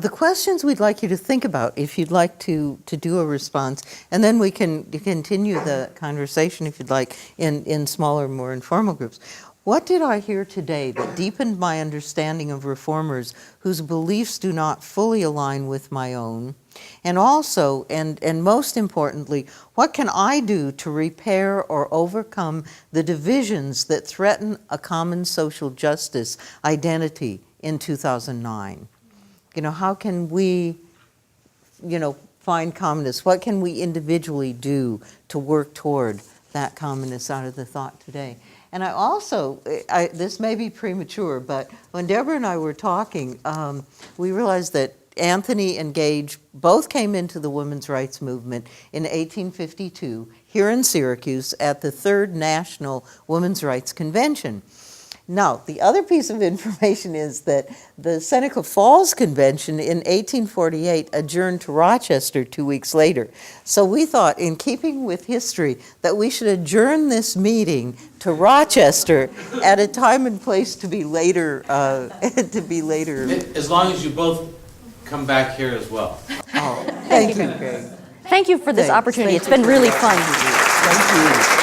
The questions we'd like you to think about if you'd like to do a response, and then we can continue the conversation if you'd like in smaller, more informal groups. What did I hear today that deepened my understanding of reformers whose beliefs do not fully align with my own? And also, and most importantly, what can I do to repair or overcome the divisions that threaten a common social justice identity in 2009? How can we, find commonness? What can we individually do to work toward that commonness out of the thought today? And I also, this may be premature, but when Deborah and I were talking, we realized that Anthony and Gage both came into the women's rights movement in 1852 here in Syracuse at the Third National Women's Rights Convention. Now, the other piece of information is that the Seneca Falls Convention in 1848 adjourned to Rochester 2 weeks later. So we thought, in keeping with history, that we should adjourn this meeting to Rochester at a time and place to be later. As long as you both come back here as well. Oh, thank you, Greg. Thank you for this opportunity. It's been really fun. Thank you.